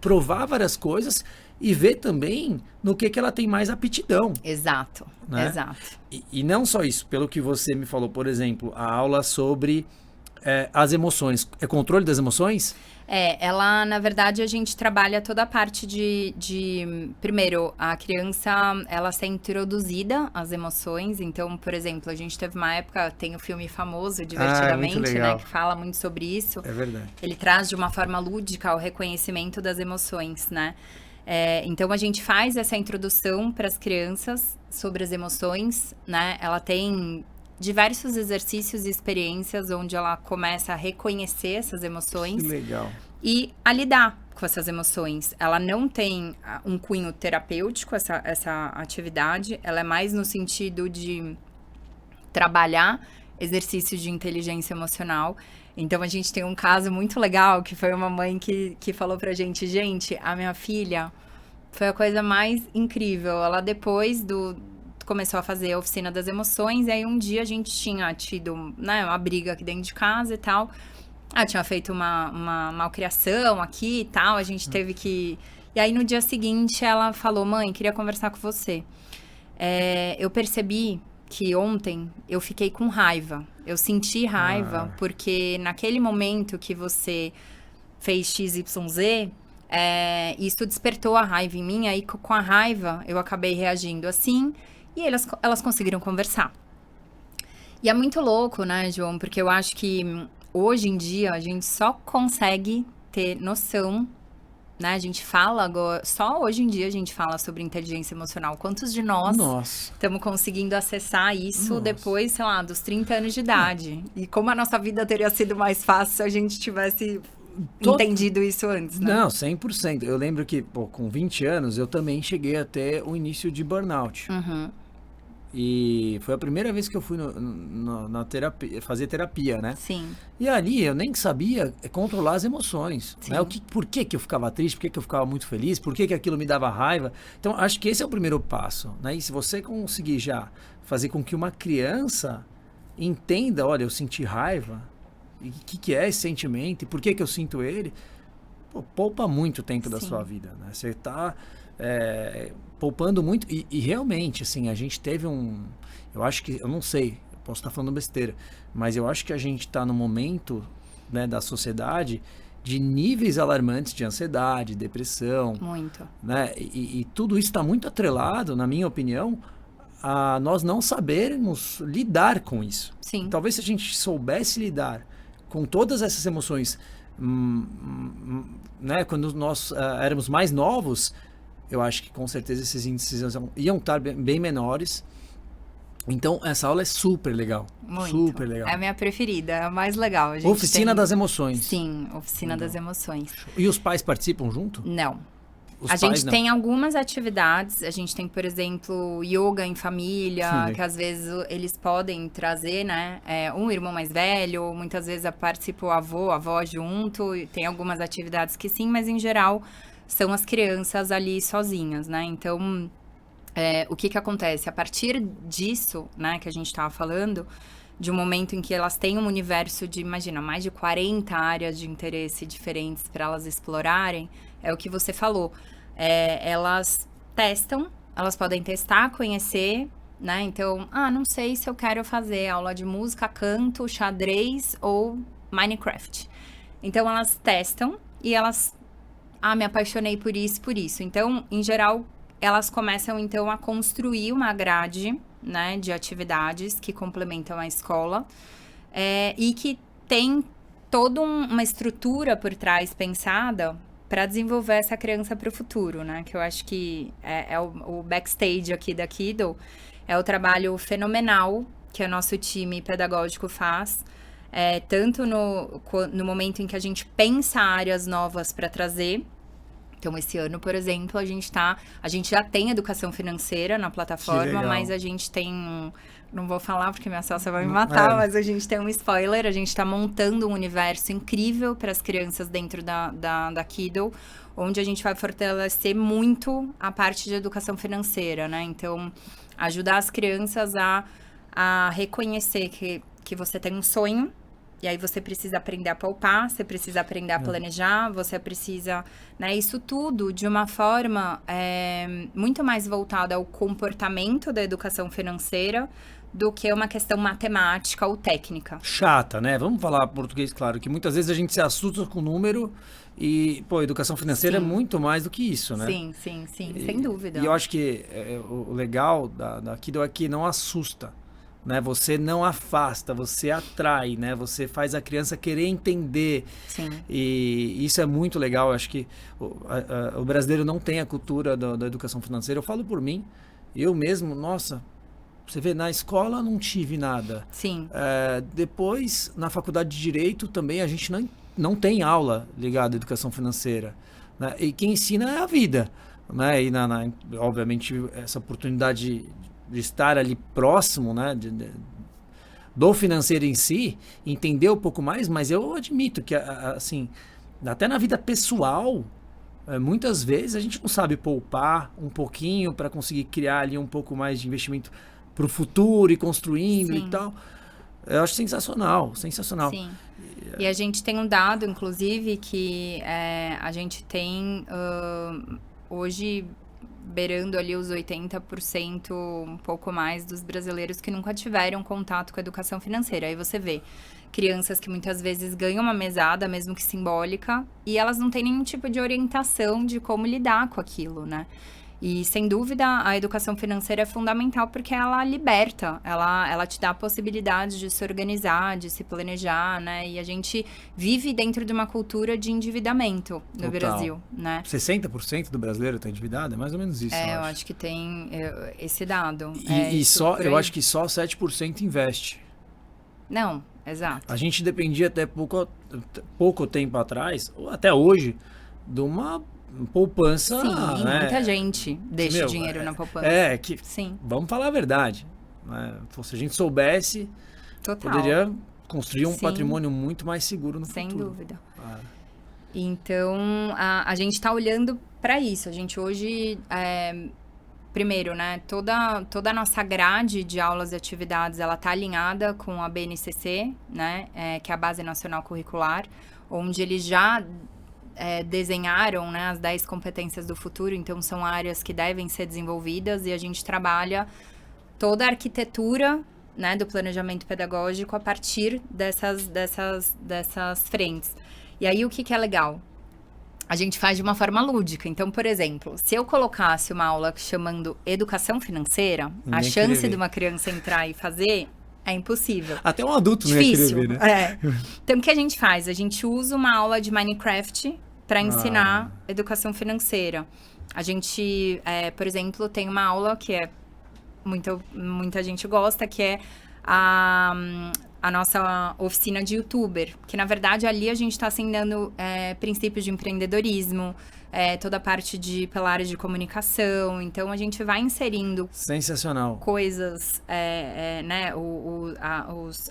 provar várias coisas e ver também no que ela tem mais aptidão. Exato, né? Exato. E não só isso, pelo que você me falou, por exemplo, a aula sobre as emoções. É controle das emoções? Ela, na verdade, a gente trabalha toda a parte de primeiro, a criança, ela ser introduzida às emoções. Então, por exemplo, a gente teve uma época, tem o filme famoso, Divertidamente, né? Que fala muito sobre isso. É verdade. Ele traz de uma forma lúdica o reconhecimento das emoções, né? Então, a gente faz essa introdução para as crianças sobre as emoções, né? Ela tem diversos exercícios e experiências onde ela começa a reconhecer essas emoções. Que legal. E a lidar com essas emoções. Ela não tem um cunho terapêutico, essa atividade. Ela é mais no sentido de trabalhar exercícios de inteligência emocional. Então, a gente tem um caso muito legal, que foi uma mãe que falou pra gente, a minha filha foi a coisa mais incrível. Ela, depois começou a fazer a oficina das emoções, e aí um dia a gente tinha tido, né, uma briga aqui dentro de casa e tal. Tinha feito uma malcriação aqui e tal, a gente teve que... E aí no dia seguinte ela falou, mãe, queria conversar com você. Eu percebi que ontem eu fiquei com raiva. Eu senti raiva porque naquele momento que você fez XYZ, isso despertou a raiva em mim, aí com a raiva eu acabei reagindo assim. E elas conseguiram conversar. E é muito louco, né, João? Porque eu acho que hoje em dia a gente só consegue ter noção, né? A gente fala agora, só hoje em dia a gente fala sobre inteligência emocional. Quantos de nós estamos conseguindo acessar isso depois, sei lá, dos 30 anos de idade? E como a nossa vida teria sido mais fácil se a gente tivesse entendido isso antes, né? Não, 100%. Eu lembro que, com 20 anos, eu também cheguei até o início de burnout. E foi a primeira vez que eu fui na terapia, fazer terapia, né? Sim. E ali eu nem sabia controlar as emoções. Sim. Né? Por que eu ficava triste, por que eu ficava muito feliz, por que aquilo me dava raiva. Então, acho que esse é o primeiro passo. Né? E se você conseguir já fazer com que uma criança entenda, olha, eu senti raiva, e o que é esse sentimento, e por que eu sinto ele, poupa muito tempo da sua vida. Né? Você está poupando muito. E realmente, assim, a gente teve eu acho que, eu não sei, posso estar falando besteira, mas eu acho que a gente está no momento, né, da sociedade de níveis alarmantes de ansiedade, depressão. Muito. Né? E tudo isso está muito atrelado, na minha opinião, a nós não sabermos lidar com isso. Sim. Talvez se a gente soubesse lidar com todas essas emoções, né, quando nós éramos mais novos, eu acho que com certeza esses índices iam estar bem menores. Então, essa aula é super legal. Muito. Super legal. É a minha preferida, é a mais legal. A gente Oficina das emoções. Sim, oficina das emoções. E os pais participam junto? Não. Os a pais gente não. tem algumas atividades, a gente tem, por exemplo, yoga em família, que às vezes eles podem trazer, né, um irmão mais velho, muitas vezes participa o avô, a avó junto, e tem algumas atividades que sim, mas em geral são as crianças ali sozinhas, né, então o que acontece? A partir disso, né, que a gente estava falando, de um momento em que elas têm um universo de, imagina, mais de 40 áreas de interesse diferentes para elas explorarem, é o que você falou. Elas testam, elas podem testar, conhecer, né? Então, não sei se eu quero fazer aula de música, canto, xadrez ou Minecraft. Então, elas testam e elas... me apaixonei por isso, por isso. Então, em geral, elas começam, então, a construir uma grade, né, de atividades que complementam a escola e que tem toda uma estrutura por trás pensada para desenvolver essa criança para o futuro, né? Que eu acho que o backstage aqui da Kiddo é o trabalho fenomenal que o nosso time pedagógico faz, tanto no momento em que a gente pensa áreas novas para trazer. Então, esse ano, por exemplo, a gente já tem educação financeira na plataforma, mas a gente tem não vou falar porque minha sócia vai me matar, mas a gente tem um spoiler, a gente está montando um universo incrível para as crianças dentro da Kiddo, onde a gente vai fortalecer muito a parte de educação financeira, né? Então, ajudar as crianças a reconhecer que você tem um sonho, e aí você precisa aprender a poupar, você precisa aprender a planejar, você precisa... Né, isso tudo de uma forma muito mais voltada ao comportamento da educação financeira do que uma questão matemática ou técnica. Chata, né? Vamos falar português, claro, que muitas vezes a gente se assusta com o número e, educação financeira é muito mais do que isso, né? Sim, sem dúvida. E eu acho que o legal da Kiddo é que não assusta. Né? Você não afasta, você atrai, né? Você faz a criança querer entender. Sim. E isso é muito legal. Eu acho que o brasileiro não tem a cultura da educação financeira. Eu falo por mim, eu mesmo, nossa, você vê, na escola não tive nada. Sim. Depois, na faculdade de Direito também, a gente não tem aula ligada à educação financeira. Né? E quem ensina é a vida. Né? E, obviamente, essa oportunidade de estar ali próximo, né, do financeiro em si, entender um pouco mais, mas eu admito que, assim, até na vida pessoal, muitas vezes a gente não sabe poupar um pouquinho para conseguir criar ali um pouco mais de investimento para o futuro e construindo e tal. Eu acho sensacional. Sim. E a gente tem um dado, inclusive, que a gente tem hoje... beirando ali os 80%, um pouco mais, dos brasileiros que nunca tiveram contato com a educação financeira. Aí você vê crianças que muitas vezes ganham uma mesada, mesmo que simbólica, e elas não têm nenhum tipo de orientação de como lidar com aquilo, né? E, sem dúvida, a educação financeira é fundamental porque ela liberta, ela te dá a possibilidade de se organizar, de se planejar, né? E a gente vive dentro de uma cultura de endividamento no Brasil, né? 60% do brasileiro está endividado? É mais ou menos isso, eu acho que tem esse dado. Eu acho que só 7% investe. Não, exato. A gente dependia até pouco tempo atrás, ou até hoje, de uma poupança. Sim, né? muita gente deixa dinheiro na poupança. Que, sim. Vamos falar a verdade. né? Então, se a gente soubesse, Total. poderia construir um Sim. patrimônio muito mais seguro no Sem futuro. dúvida. Ah, Então, a gente está olhando para isso. A gente hoje, primeiro, né, toda a nossa grade de aulas e atividades, ela está alinhada com a BNCC, né, que é a Base Nacional Curricular, onde eles já desenharam, né, as 10 competências do futuro. Então, são áreas que devem ser desenvolvidas e a gente trabalha toda a arquitetura, né, do planejamento pedagógico a partir dessas frentes. E aí, o que é legal? A gente faz de uma forma lúdica. Então, por exemplo, se eu colocasse uma aula chamando Educação Financeira, a chance de uma criança entrar e fazer é impossível. Até um adulto não ia querer ver, né? Então, o que a gente faz? A gente usa uma aula de Minecraft para ensinar educação financeira. A gente, por exemplo, tem uma aula que muita gente gosta, que é a nossa oficina de youtuber, que na verdade ali a gente está ensinando princípios de empreendedorismo, toda a parte de pilares de comunicação. Então a gente vai inserindo sensacional coisas, né,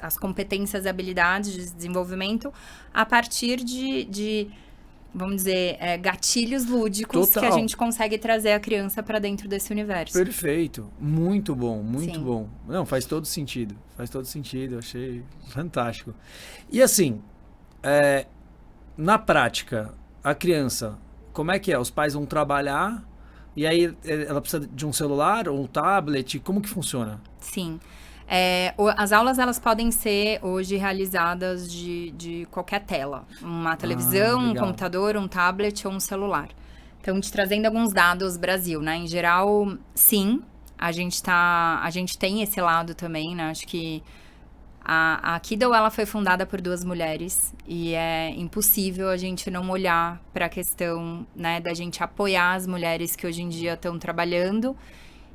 as competências e habilidades de desenvolvimento a partir de vamos dizer, gatilhos lúdicos. Total. Que a gente consegue trazer a criança para dentro desse universo. Perfeito. Muito bom, muito Sim. bom. Não, faz todo sentido. Faz todo sentido. Achei fantástico. E assim, na prática, a criança, como é que é? Os pais vão trabalhar e aí ela precisa de um celular ou um tablet? Como que funciona? Sim. As aulas, elas podem ser hoje realizadas de qualquer tela. Uma televisão, um computador, um tablet ou um celular. Então, te trazendo alguns dados Brasil, né? Em geral, sim, a gente tem esse lado também, né? Acho que a Kido, ela foi fundada por 2 mulheres e é impossível a gente não olhar para a questão, né, da gente apoiar as mulheres que hoje em dia estão trabalhando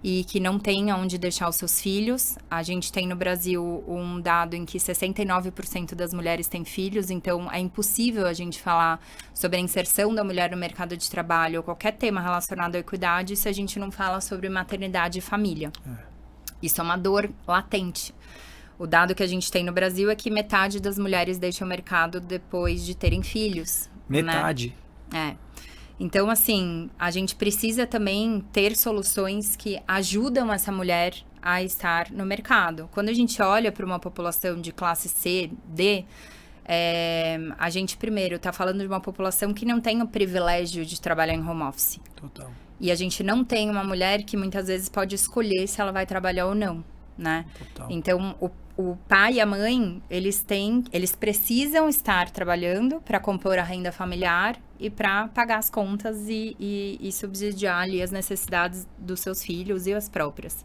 e que não tem onde deixar os seus filhos. A gente tem no Brasil um dado em que 69% das mulheres têm filhos, então é impossível a gente falar sobre a inserção da mulher no mercado de trabalho ou qualquer tema relacionado à equidade se a gente não fala sobre maternidade e família. Isso é uma dor latente. O dado que a gente tem no Brasil é que metade das mulheres deixam o mercado depois de terem filhos. Metade? Né? Então, assim, a gente precisa também ter soluções que ajudam essa mulher a estar no mercado. Quando a gente olha para uma população de classe C, D, a gente, primeiro, está falando de uma população que não tem o privilégio de trabalhar em home office. Total. E a gente não tem uma mulher que muitas vezes pode escolher se ela vai trabalhar ou não, né? Total. Então, o pai e a mãe, eles precisam estar trabalhando para compor a renda familiar e para pagar as contas e subsidiar ali as necessidades dos seus filhos e as próprias.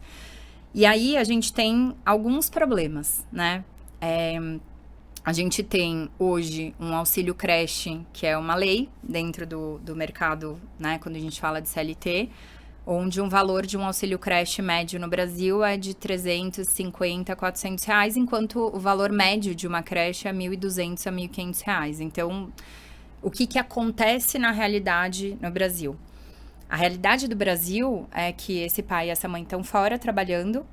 E aí a gente tem alguns problemas, né? A gente tem hoje um auxílio creche, que é uma lei dentro do mercado, né? Quando a gente fala de CLT, onde um valor de um auxílio creche médio no Brasil é de 350 a 400 reais, enquanto o valor médio de uma creche é 1.200 a 1.500 reais. Então, o que acontece na realidade no Brasil? A realidade do Brasil é que esse pai e essa mãe estão fora trabalhando.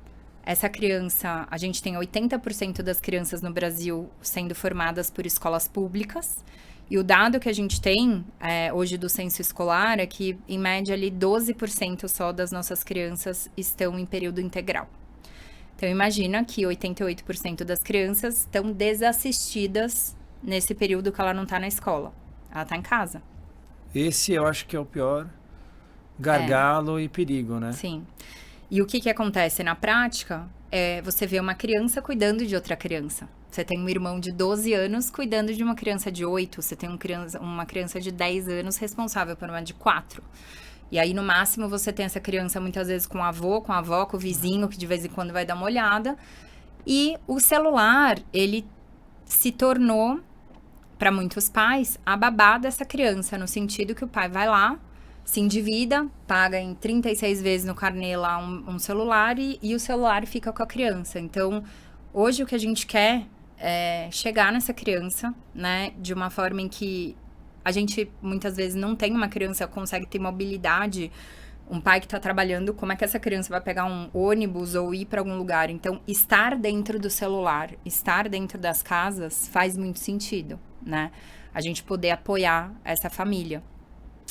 Essa criança, a gente tem 80% das crianças no Brasil sendo formadas por escolas públicas. E o dado que a gente tem hoje do censo escolar é que, em média, ali 12% só das nossas crianças estão em período integral. Então, imagina que 88% das crianças estão desassistidas nesse período que ela não está na escola. Ela está em casa. Esse eu acho que é o pior gargalo e perigo, né? Sim. E o que acontece na prática você vê uma criança cuidando de outra criança. Você tem um irmão de 12 anos cuidando de uma criança de 8. Você tem uma criança de 10 anos responsável por uma de 4. E aí, no máximo, você tem essa criança muitas vezes com o avô, com a avó, com o vizinho, que de vez em quando vai dar uma olhada. E o celular, ele se tornou, para muitos pais, a babá dessa criança, no sentido que o pai vai lá, se endivida, paga em 36 vezes no carnê lá um celular e o celular fica com a criança. Então, hoje o que a gente quer é chegar nessa criança, né, de uma forma em que a gente muitas vezes não tem uma criança que consegue ter mobilidade Um pai que está trabalhando, como é que essa criança vai pegar um ônibus ou ir para algum lugar? Então, estar dentro do celular, estar dentro das casas faz muito sentido, né? A gente poder apoiar essa família.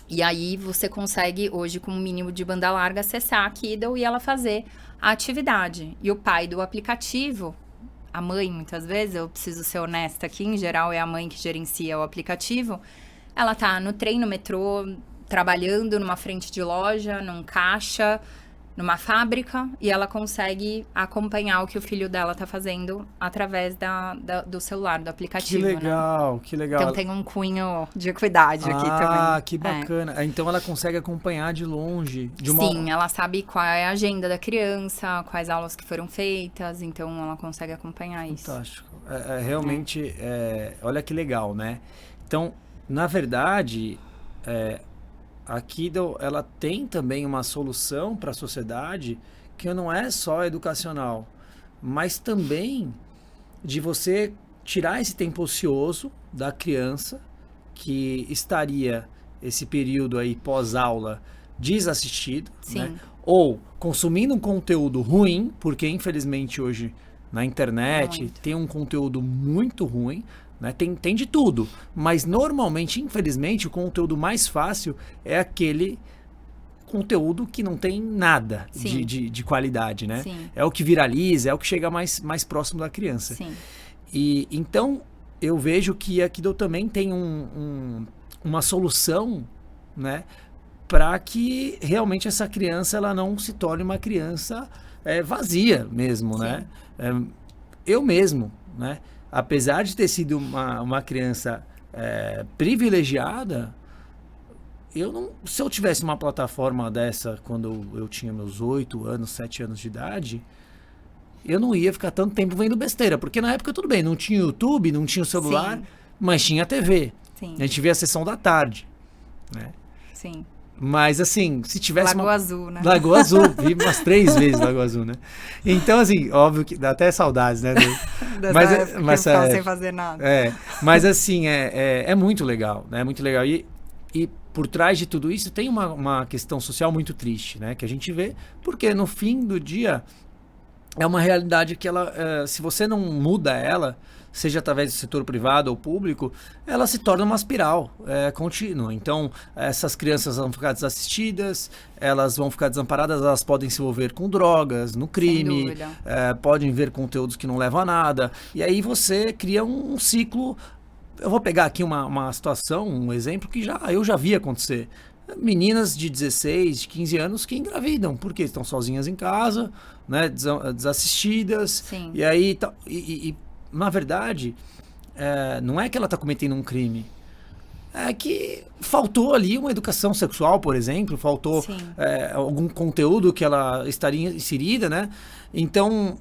E aí você consegue, hoje, com um mínimo de banda larga, acessar a Kiddle e ela fazer a atividade. E o pai do aplicativo, a mãe, muitas vezes, eu preciso ser honesta aqui, em geral é a mãe que gerencia o aplicativo, ela tá no trem, no metrô, trabalhando numa frente de loja, num caixa, numa fábrica, e ela consegue acompanhar o que o filho dela tá fazendo através do celular, do aplicativo, Que legal, né? que legal. Então tem um cunho de equidade aqui também. Ah, que bacana. Então ela consegue acompanhar de longe. Sim, ela sabe qual é a agenda da criança, quais aulas que foram feitas, então ela consegue acompanhar isso. Fantástico. Realmente, olha que legal, né? Então, na verdade, a Kiddle, ela tem também uma solução para a sociedade que não é só educacional, mas também de você tirar esse tempo ocioso da criança que estaria esse período aí pós-aula desassistido, né? Ou consumindo um conteúdo ruim, porque infelizmente hoje na internet tem um conteúdo muito ruim, né? Tem de tudo, mas normalmente, infelizmente, o conteúdo mais fácil é aquele conteúdo que não tem nada de qualidade, né? Sim. É o que viraliza, é o que chega mais próximo da criança. Sim. E então eu vejo que a Kiddle também tem uma solução, né, para que realmente essa criança ela não se torne uma criança vazia mesmo, né? Eu mesmo, né? Apesar de ter sido uma criança privilegiada, se eu tivesse uma plataforma dessa quando eu tinha meus 8 anos, 7 anos de idade, eu não ia ficar tanto tempo vendo besteira. Porque na época, tudo bem, não tinha YouTube, não tinha o celular, mas tinha a TV. Sim. A gente via a sessão da tarde, né? Sim. Mas assim, se tivesse Lagoa Azul, né? Lagoa Azul, vi umas 3 vezes Lagoa Azul, né? Então, assim, óbvio que dá até saudades, né? Mas sem fazer nada. Mas assim, é muito legal, né? Muito legal. E por trás de tudo isso tem uma questão social muito triste, né? Que a gente vê, porque no fim do dia é uma realidade que ela, se você não muda ela, seja através do setor privado ou público, ela se torna uma espiral contínua. Então, essas crianças vão ficar desassistidas, elas vão ficar desamparadas, elas podem se envolver com drogas, no crime, podem ver conteúdos que não levam a nada. E aí você cria um ciclo. Eu vou pegar aqui uma situação, um exemplo que eu já vi acontecer. Meninas de 16, de 15 anos que engravidam, porque estão sozinhas em casa, né, desassistidas. Sim. E aí, na verdade, não é que ela está cometendo um crime. É que faltou ali uma educação sexual, por exemplo, faltou algum conteúdo que ela estaria inserida, né? Então,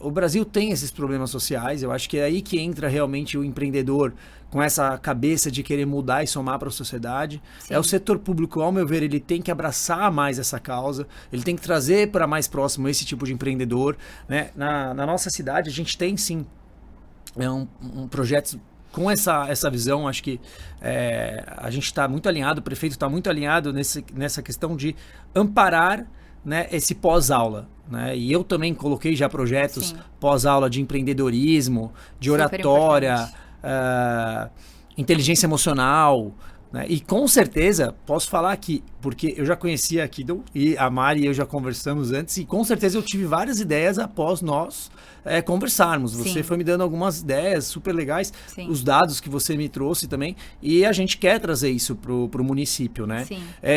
o Brasil tem esses problemas sociais, eu acho que é aí que entra realmente o empreendedor com essa cabeça de querer mudar e somar para a sociedade. Sim. O setor público, ao meu ver, ele tem que abraçar mais essa causa, ele tem que trazer para mais próximo esse tipo de empreendedor, né? Na nossa cidade, a gente tem sim um projeto com essa visão. Acho que a gente está muito alinhado, o prefeito está muito alinhado nessa questão de amparar, né, esse pós-aula, né? E eu também coloquei já projetos pós-aula de empreendedorismo, de oratória, inteligência emocional, né? E com certeza, posso falar aqui, porque eu já conhecia a Kiddle e a Mari e eu já conversamos antes, e com certeza eu tive várias ideias após nós conversarmos. Você foi me dando algumas ideias super legais, os dados que você me trouxe também, e a gente quer trazer isso pro município, né?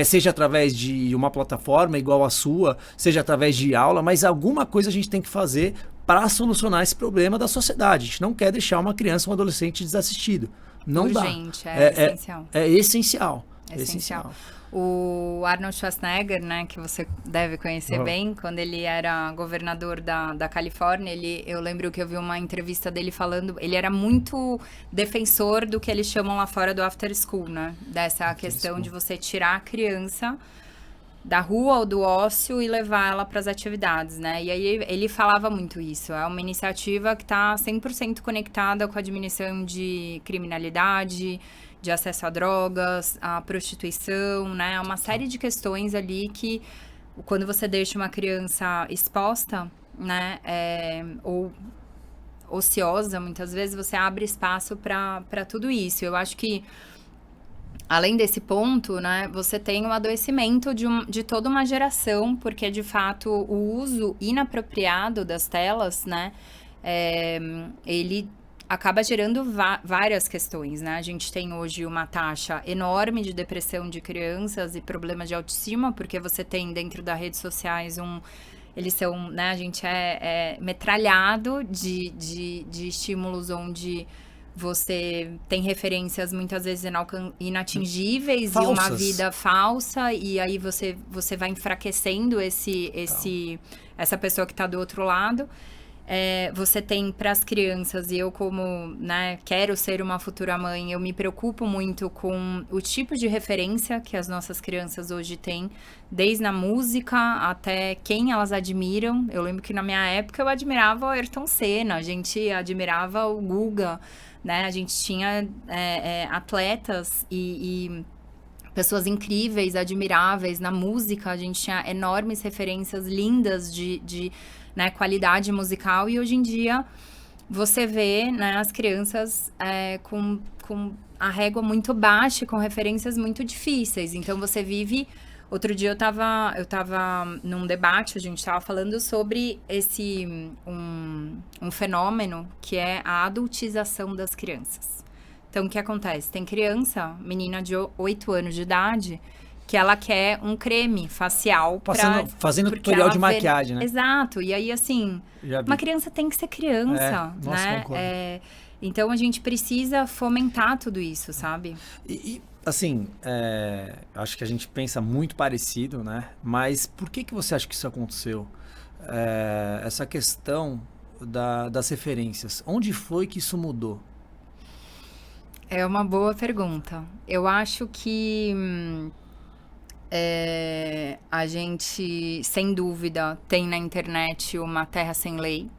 Seja através de uma plataforma igual a sua, seja através de aula, mas alguma coisa a gente tem que fazer para solucionar esse problema da sociedade. A gente não quer deixar uma criança ou um adolescente desassistido. Não Urgente, dá. Essencial. É essencial. Essencial. O Arnold Schwarzenegger, né, que você deve conhecer bem, quando ele era governador da Califórnia, eu lembro que eu vi uma entrevista dele falando, ele era muito defensor do que eles chamam lá fora do after school, né? Dessa questão de você tirar a criança da rua ou do ócio e levar ela para as atividades, né? E aí ele falava muito isso. É uma iniciativa que está 100% conectada com a diminuição de criminalidade, de acesso a drogas, a prostituição, né? Uma série de questões ali que, quando você deixa uma criança exposta, né? Ou ociosa, muitas vezes, você abre espaço para tudo isso. Eu acho que, além desse ponto, né, você tem o adoecimento de toda uma geração, porque, de fato, o uso inapropriado das telas, né, ele acaba gerando várias questões, né? A gente tem hoje uma taxa enorme de depressão de crianças e problemas de autoestima, porque você tem dentro das redes sociais eles são, né, a gente é metralhado de estímulos onde você tem referências muitas vezes inatingíveis Falsas. E uma vida falsa, e aí você vai enfraquecendo essa pessoa que está do outro lado. Você tem para as crianças, e eu como, né, quero ser uma futura mãe, eu me preocupo muito com o tipo de referência que as nossas crianças hoje têm, desde a música até quem elas admiram. Eu lembro que na minha época eu admirava o Ayrton Senna, a gente admirava o Guga, né, a gente tinha atletas e pessoas incríveis, admiráveis. Na música a gente tinha enormes referências lindas de né, qualidade musical, e hoje em dia você vê, né, as crianças com a régua muito baixa, com referências muito difíceis. Então você vive... Outro dia eu tava num debate, a gente tava falando sobre um fenômeno que é a adultização das crianças. Então, o que acontece? Tem criança, menina de 8 anos de idade, que ela quer um creme facial fazendo tutorial de maquiagem, né? Exato. E aí, assim, uma criança tem que ser criança, nossa, né? concordo. Então, a gente precisa fomentar tudo isso, sabe? E assim, acho que a gente pensa muito parecido, né? Mas por que você acha que isso aconteceu? Essa questão das referências. Onde foi que isso mudou? É uma boa pergunta. Eu acho que... a gente, sem dúvida, tem na internet uma terra sem lei,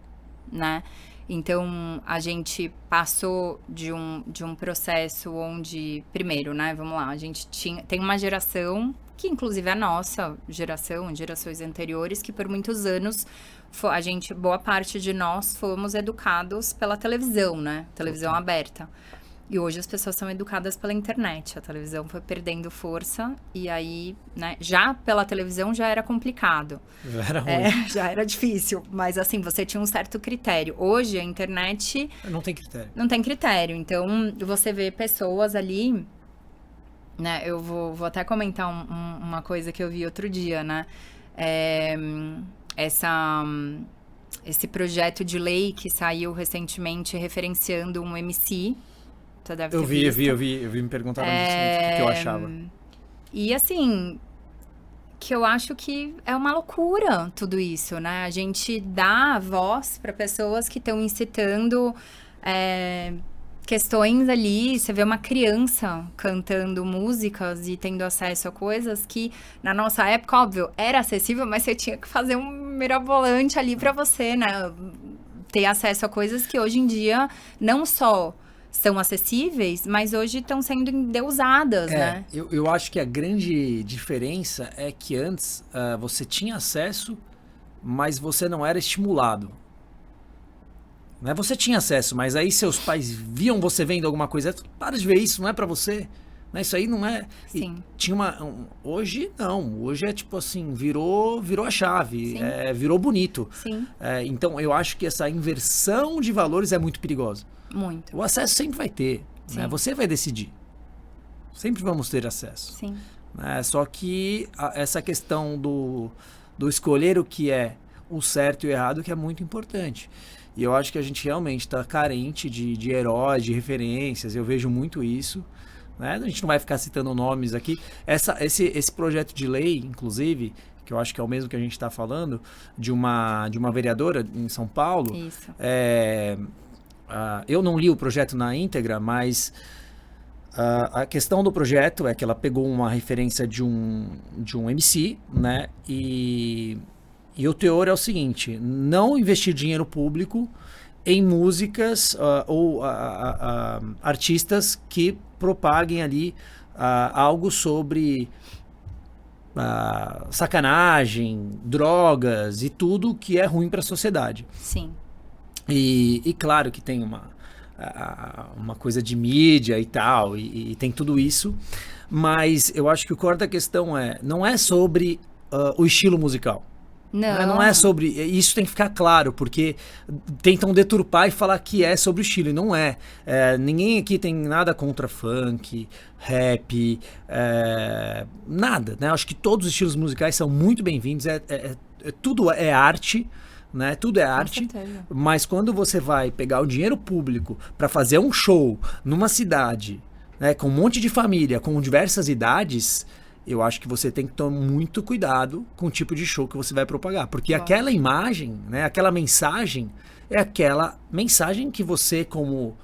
né? Então, a gente passou de um processo onde, primeiro, né, vamos lá, a gente tem uma geração, que inclusive é a nossa geração, gerações anteriores, que por muitos anos, boa parte de nós fomos educados pela televisão, né? Televisão aberta. E hoje as pessoas são educadas pela internet. A televisão foi força, e aí, né, já pela televisão já era complicado. Já era ruim. Já era difícil, mas assim, você tinha um certo critério. Hoje a internet... Não tem critério. Não tem critério. Então, você vê pessoas ali, né, eu vou até comentar uma coisa que eu vi outro dia, né? Esse projeto de lei que saiu recentemente referenciando um MC... Eu vi, me perguntaram o que eu achava. E assim, que eu acho que é uma loucura tudo isso, né? A gente dá voz para pessoas que estão incitando questões ali. Você vê uma criança cantando músicas e tendo acesso a coisas que, na nossa época, óbvio, era acessível, mas você tinha que fazer um mirabolante ali para você, né? Ter acesso a coisas que hoje em dia não só são acessíveis, mas hoje estão sendo endeusadas, né? Eu acho que a grande diferença é que antes você tinha acesso, mas você não era estimulado. Né? Você tinha acesso, mas aí seus pais viam você vendo alguma coisa. Para de ver isso, não é pra você. Né? Isso aí não é... Sim. Tinha hoje, não. Hoje é tipo assim, virou a chave. Sim. Virou bonito. Sim. Então, eu acho que essa inversão de valores é muito perigosa. Muito. O acesso sempre vai ter, né? Você vai decidir. Sempre vamos ter acesso. Sim. Né? Só que essa questão do escolher o que é o certo e o errado que é muito importante. E eu acho que a gente realmente está carente de heróis, de referências. Eu vejo muito isso. Né? A gente não vai ficar citando nomes aqui. Esse projeto de lei, inclusive, que eu acho que é o mesmo que a gente está falando, de uma vereadora em São Paulo. Isso. Eu não li o projeto na íntegra, mas a questão do projeto é que ela pegou uma referência de um MC, né? E o teor é o seguinte: não investir dinheiro público em músicas ou artistas que propaguem ali algo sobre sacanagem, drogas e tudo que é ruim para a sociedade. Sim. E claro que tem uma coisa de mídia e tal, e tem tudo isso, mas eu acho que o core da questão não é sobre o estilo musical. Não é sobre... Isso tem que ficar claro, porque tentam deturpar e falar que é sobre o estilo, e não é. Ninguém aqui tem nada contra funk, rap, nada, né? Acho que todos os estilos musicais são muito bem-vindos, tudo é arte, né? Tudo é arte, mas quando você vai pegar o dinheiro público para fazer um show numa cidade, né, com um monte de família, com diversas idades... Eu acho que você tem que tomar muito cuidado com o tipo de show que você vai propagar. Porque aquela imagem, né, aquela mensagem, é aquela mensagem que você, como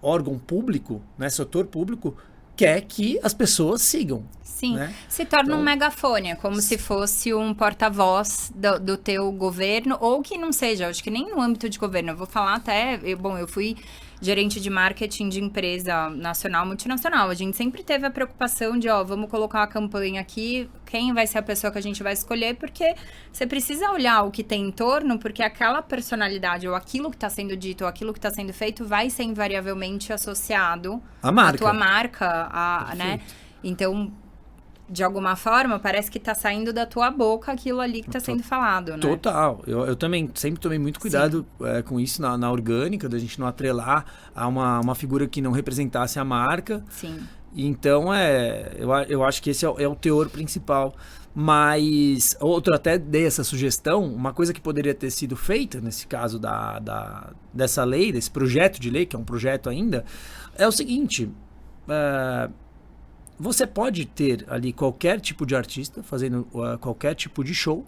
órgão público, né, setor público, quer que as pessoas sigam. Sim, né? Se torna um megafone, como se fosse um porta-voz do teu governo, ou que não seja, acho que nem no âmbito de governo. Eu vou falar até, eu fui gerente de marketing de empresa nacional, multinacional. A gente sempre teve a preocupação de, vamos colocar uma campanha aqui, quem vai ser a pessoa que a gente vai escolher, porque você precisa olhar o que tem em torno, porque aquela personalidade, ou aquilo que está sendo dito, ou aquilo que está sendo feito, vai ser invariavelmente associado à tua marca, né? Então, de alguma forma, parece que tá saindo da tua boca aquilo ali que tá sendo falado, né? Total. Eu também sempre tomei muito cuidado com isso na orgânica, da gente não atrelar a uma figura que não representasse a marca. Sim. Então, eu acho que esse é o teor principal. Mas, até dei essa sugestão, uma coisa que poderia ter sido feita, nesse caso dessa lei, desse projeto de lei, que é um projeto ainda, é o seguinte... Você pode ter ali qualquer tipo de artista fazendo qualquer tipo de show,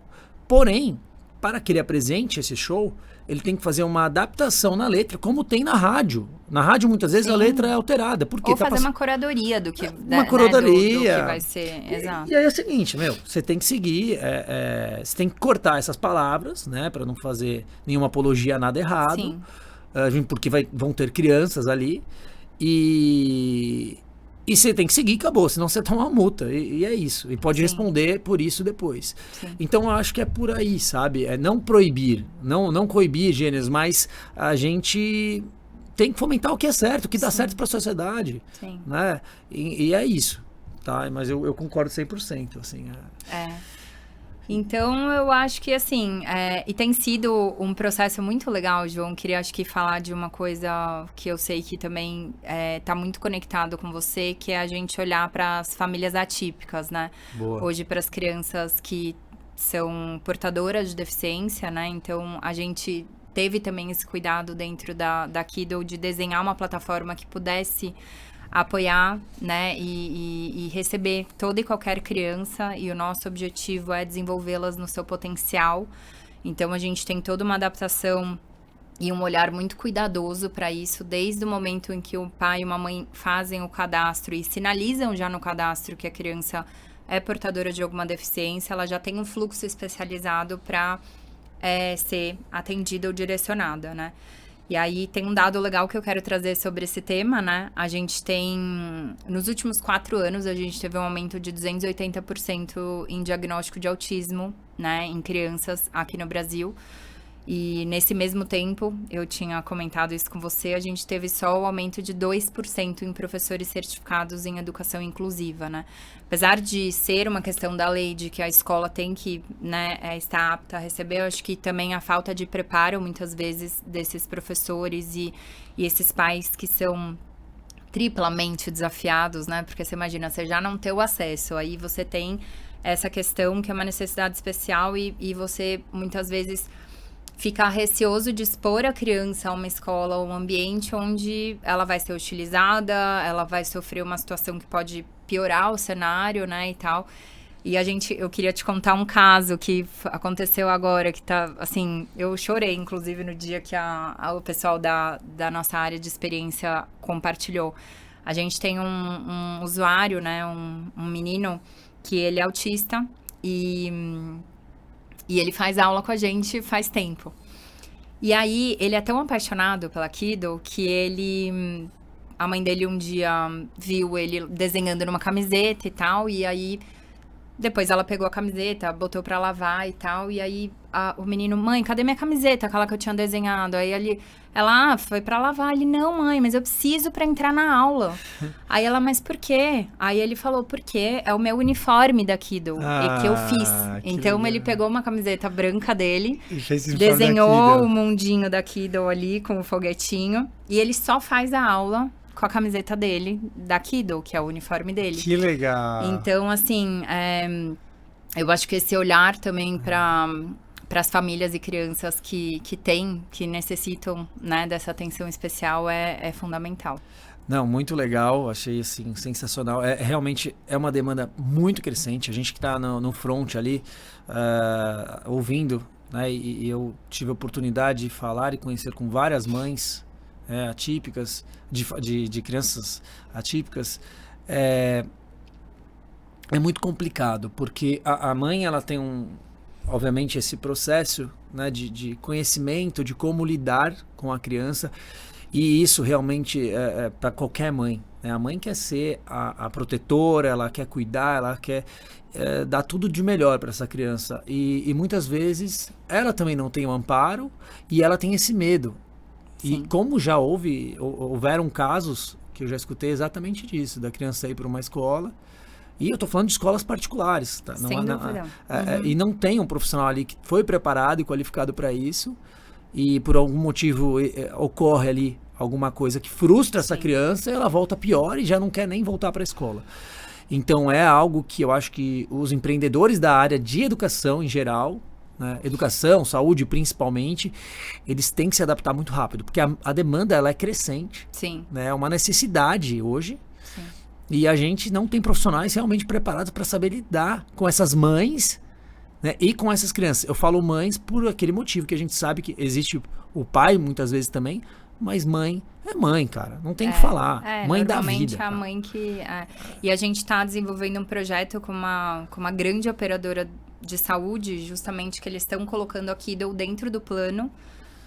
porém, para que ele apresente esse show, ele tem que fazer uma adaptação na letra, como tem na rádio. Na rádio, muitas vezes, a letra é alterada. Porque ou fazer uma curadoria do que, uma curadoria. Do que vai ser. Exato. E aí é o seguinte, você tem que seguir, você tem que cortar essas palavras, né, para não fazer nenhuma apologia a nada errado. Sim. Porque vão ter crianças ali. E você tem que seguir, acabou, senão você toma uma multa, e é isso. E pode responder por isso depois. Sim. Então, eu acho que é por aí, sabe? É não proibir, não coibir gêneros, mas a gente tem que fomentar o que é certo, o que dá certo para a sociedade. Sim. Né? E é isso, tá? Mas eu concordo 100%, assim. Então, eu acho que, assim, e tem sido um processo muito legal, João. Queria, acho que, falar de uma coisa que eu sei que também tá muito conectado com você, que é a gente olhar para as famílias atípicas, né? Boa. Hoje, para as crianças que são portadoras de deficiência, né? Então, a gente teve também esse cuidado dentro da Kiddo de desenhar uma plataforma que pudesse apoiar, né, e receber toda e qualquer criança, e o nosso objetivo é desenvolvê-las no seu potencial. Então, a gente tem toda uma adaptação e um olhar muito cuidadoso para isso, desde o momento em que o pai e uma mãe fazem o cadastro e sinalizam já no cadastro que a criança é portadora de alguma deficiência, ela já tem um fluxo especializado para ser atendida ou direcionada, né? E aí, tem um dado legal que eu quero trazer sobre esse tema, né? A gente tem, nos últimos 4 anos, a gente teve um aumento de 280% em diagnóstico de autismo, né? Em crianças aqui no Brasil. E nesse mesmo tempo, eu tinha comentado isso com você, a gente teve só o aumento de 2% em professores certificados em educação inclusiva, né? Apesar de ser uma questão da lei de que a escola tem que, né, estar apta a receber, eu acho que também a falta de preparo, muitas vezes, desses professores e esses pais que são triplamente desafiados, né? Porque você imagina, você já não ter o acesso, aí você tem essa questão que é uma necessidade especial e você, muitas vezes, ficar receoso de expor a criança a uma escola ou um ambiente onde ela vai ser hostilizada, ela vai sofrer uma situação que pode piorar o cenário, né, e tal. E eu queria te contar um caso que aconteceu agora, que tá, assim, eu chorei, inclusive, no dia que o pessoal da nossa área de experiência compartilhou. A gente tem um usuário, né, um menino, que ele é autista e ele faz aula com a gente faz tempo. E aí, ele é tão apaixonado pela Kido que a mãe dele um dia viu ele desenhando numa camiseta e tal, e aí depois ela pegou a camiseta, botou pra lavar e tal, e aí o menino, mãe, cadê minha camiseta, aquela que eu tinha desenhado? Aí ela, foi pra lavar. Ele, não, mãe, mas eu preciso pra entrar na aula. Aí ela, mas por quê? Aí ele falou, porque é o meu uniforme da Kido, e que eu fiz. Então legal. ele pegou uma camiseta branca dele, E fez esse uniforme da desenhou Kido. o mundinho da Kido ali com o foguetinho, e ele só faz a aula com a camiseta dele, da Kido, que é o uniforme dele. Que legal. Então, assim, eu acho que esse olhar também para as famílias e crianças que necessitam, né, dessa atenção especial é fundamental. Não, muito legal, achei assim, sensacional. Realmente é uma demanda muito crescente. A gente que está no front ali, ouvindo, né, e eu tive a oportunidade de falar e conhecer com várias mães atípicas, de crianças atípicas, é muito complicado, porque a mãe, ela tem obviamente, esse processo, né, de conhecimento de como lidar com a criança, e isso realmente é para qualquer mãe, né? A mãe quer ser a protetora, ela quer cuidar, ela quer dar tudo de melhor para essa criança, e muitas vezes ela também não tem o amparo, e ela tem esse medo. Sim. E como já houveram casos que eu já escutei exatamente disso, da criança ir para uma escola, e eu tô falando de escolas particulares, tá? Sem dúvida. E não tem um profissional ali que foi preparado e qualificado para isso, e por algum motivo ocorre ali alguma coisa que frustra essa criança, ela volta pior e já não quer nem voltar para a escola. Então é algo que eu acho que os empreendedores da área de educação em geral, né, educação, saúde principalmente, eles têm que se adaptar muito rápido, porque a demanda, ela é crescente. Sim. Né, é uma necessidade hoje. Sim. E a gente não tem profissionais realmente preparados para saber lidar com essas mães, né, e com essas crianças. Eu falo mães por aquele motivo que a gente sabe que existe o pai muitas vezes também, mas mãe é mãe, cara. Não tem o que falar. Mãe da vida. Normalmente a mãe que... E a gente está desenvolvendo um projeto com uma grande operadora de saúde, justamente que eles estão colocando a Kido dentro do plano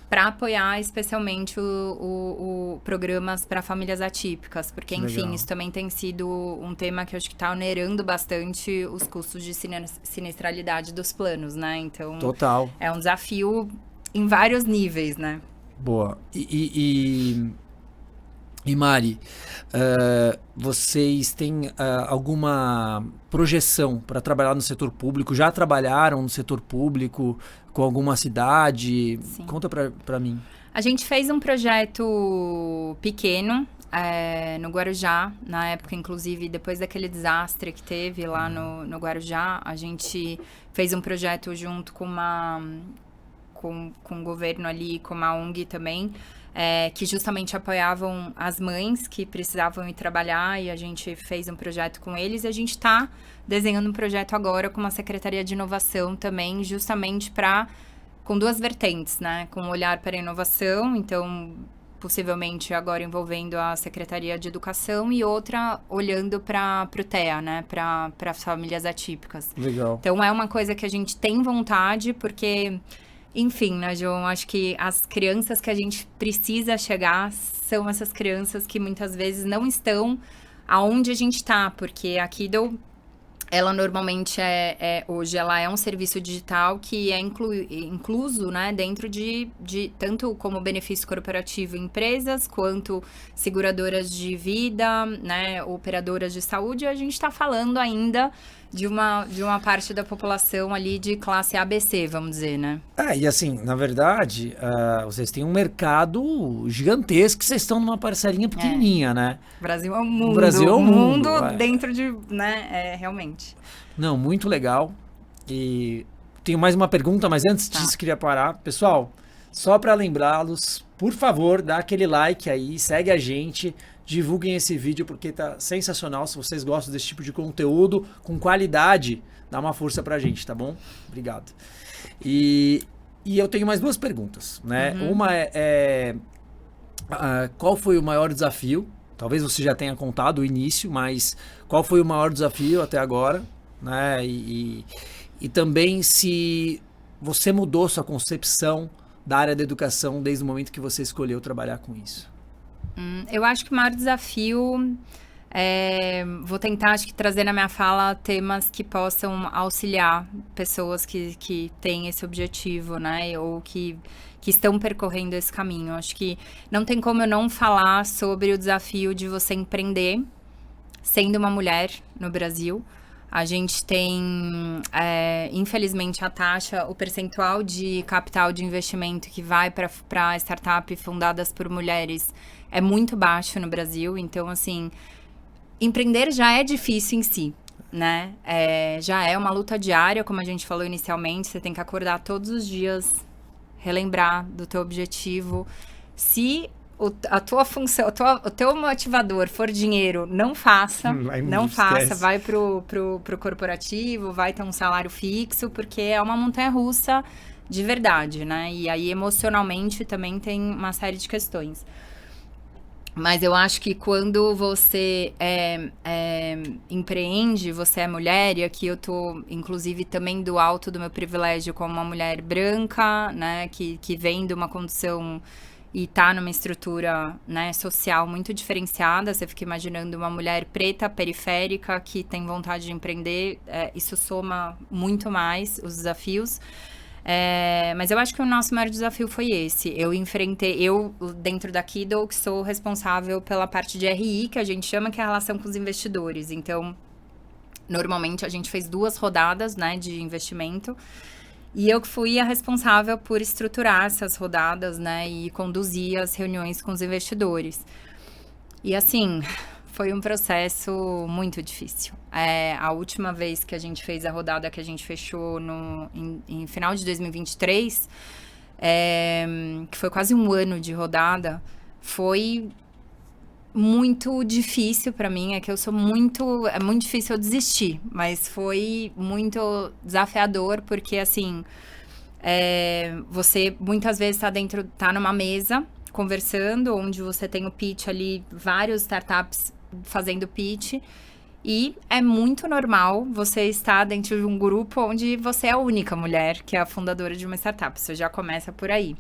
para apoiar especialmente o programas para famílias atípicas, porque, enfim, Legal. isso também tem sido um tema que eu acho que está onerando bastante os custos de sinistralidade dos planos, né? Então, Total. é um desafio em vários níveis, né? Boa. E Mari, vocês têm alguma projeção para trabalhar no setor público? Já trabalharam no setor público com alguma cidade? Sim. Conta para mim. A gente fez um projeto pequeno no Guarujá, na época, inclusive, depois daquele desastre que teve lá no Guarujá, a gente fez um projeto junto com o governo ali, com uma ONG também, que justamente apoiavam as mães que precisavam ir trabalhar, e a gente fez um projeto com eles, e a gente está desenhando um projeto agora com uma Secretaria de Inovação também, justamente com duas vertentes, né? Com um olhar para a inovação, então, possivelmente agora envolvendo a Secretaria de Educação, e outra olhando para o TEA, né? Para as famílias atípicas. Legal. Então, é uma coisa que a gente tem vontade, porque... Enfim, né, João? Acho que as crianças que a gente precisa chegar são essas crianças que muitas vezes não estão aonde a gente está, porque a Kido, ela normalmente hoje ela é um serviço digital que é incluso, né, dentro de tanto como benefício corporativo em empresas, quanto seguradoras de vida, né, operadoras de saúde. A gente está falando ainda de uma parte da população ali de classe ABC, vamos dizer, né? E assim, na verdade, vocês têm um mercado gigantesco, que vocês estão numa parcelinha pequenininha, né? Brasil é o mundo. O Brasil é o mundo. Dentro de, né, realmente. Não, muito legal. E tenho mais uma pergunta, mas antes disso queria parar. Pessoal, só para lembrá-los, por favor, dá aquele like aí, segue a gente, divulguem esse vídeo porque tá sensacional. Se vocês gostam desse tipo de conteúdo com qualidade, dá uma força pra gente, tá bom? Obrigado. E eu tenho mais duas perguntas, né? Uma qual foi o maior desafio? Talvez você já tenha contado o início, mas qual foi o maior desafio até agora, né? E também se você mudou sua concepção da área da educação desde o momento que você escolheu trabalhar com isso? Eu acho que o maior desafio vou tentar, acho que, trazer na minha fala temas que possam auxiliar pessoas que têm esse objetivo, né? Ou que estão percorrendo esse caminho. Acho que não tem como eu não falar sobre o desafio de você empreender sendo uma mulher no Brasil. A gente tem, infelizmente, o percentual de capital de investimento que vai para startup fundadas por mulheres é muito baixo no Brasil. Então, assim, empreender já é difícil em si, né? Já é uma luta diária, como a gente falou inicialmente. Você tem que acordar todos os dias, relembrar do teu objetivo. Se a tua função, o teu motivador for dinheiro, não faça, vai pro corporativo, vai ter um salário fixo, porque é uma montanha-russa de verdade, né? E aí, emocionalmente, também tem uma série de questões. Mas eu acho que quando você empreende, você é mulher, e aqui eu tô, inclusive, também do alto do meu privilégio como uma mulher branca, né, que vem de uma condição e tá numa estrutura, né, social muito diferenciada. Você fica imaginando uma mulher preta, periférica, que tem vontade de empreender, isso soma muito mais os desafios. Mas eu acho que o nosso maior desafio foi esse. Eu dentro da Kido, que sou responsável pela parte de RI, que a gente chama, que é a relação com os investidores. Então, normalmente a gente fez 2 rodadas, né, de investimento. E eu que fui a responsável por estruturar essas rodadas, né, e conduzir as reuniões com os investidores. E assim, foi um processo muito difícil. A última vez que a gente fez a rodada, que a gente fechou em final de 2023, que foi quase um ano de rodada, foi muito difícil para mim. É muito difícil eu desistir, mas foi muito desafiador, porque assim, você muitas vezes tá numa mesa conversando, onde você tem o pitch ali, vários startups fazendo pitch, e é muito normal você estar dentro de um grupo onde você é a única mulher que é a fundadora de uma startup. Você já começa por aí.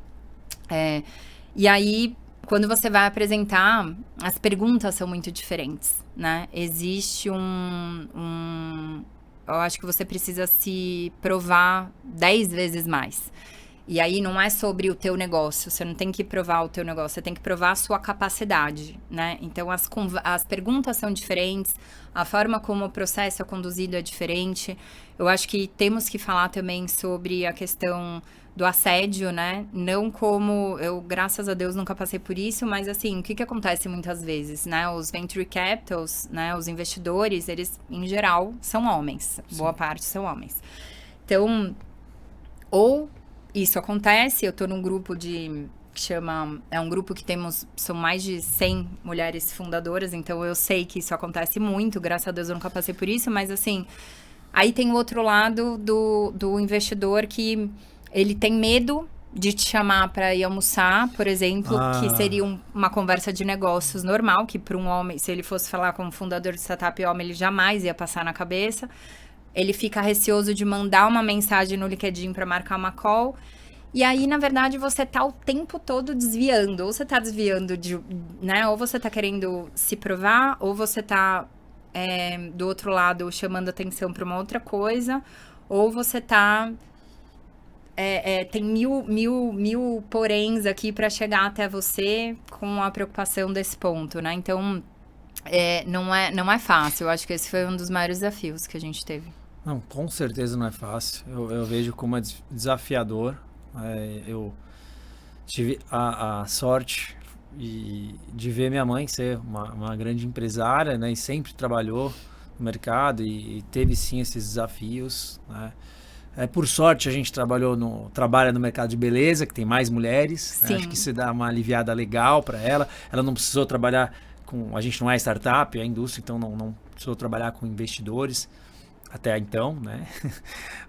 E aí, quando você vai apresentar, as perguntas são muito diferentes, né? Existe eu acho que você precisa se provar 10 vezes mais. E aí não é sobre o teu negócio, você não tem que provar o teu negócio, você tem que provar a sua capacidade, né? Então as perguntas são diferentes, a forma como o processo é conduzido é diferente. Eu acho que temos que falar também sobre a questão do assédio, né? Não como, eu, graças a Deus, nunca passei por isso, mas assim, o que acontece muitas vezes, né? Os venture capitals, né? Os investidores, eles, em geral, são homens. Sim. Boa parte são homens. Então, ou isso acontece, eu tô num grupo que chama, é um grupo que são mais de 100 mulheres fundadoras, então eu sei que isso acontece muito, graças a Deus eu nunca passei por isso, mas assim, aí tem o outro lado do investidor, que ele tem medo de te chamar para ir almoçar, por exemplo, que seria uma conversa de negócios normal, que para um homem, se ele fosse falar como fundador de startup homem, ele jamais ia passar na cabeça. Ele fica receoso de mandar uma mensagem no LinkedIn para marcar uma call. E aí, na verdade, você tá o tempo todo desviando. Ou você tá desviando né? Ou você tá querendo se provar, ou você tá do outro lado chamando atenção para uma outra coisa, ou você tá tem mil poréns aqui para chegar até você com a preocupação desse ponto, né? Então, não é fácil. Eu acho que esse foi um dos maiores desafios que a gente teve. Não, com certeza não é fácil. Eu vejo como desafiador. Eu tive a sorte de ver minha mãe ser uma grande empresária, né? E sempre trabalhou no mercado e teve sim esses desafios, né? Por sorte, a gente trabalha no mercado de beleza, que tem mais mulheres, né? Acho que isso dá uma aliviada legal para ela. Ela não precisou trabalhar a gente não é startup, é indústria, então não precisou trabalhar com investidores até então, né?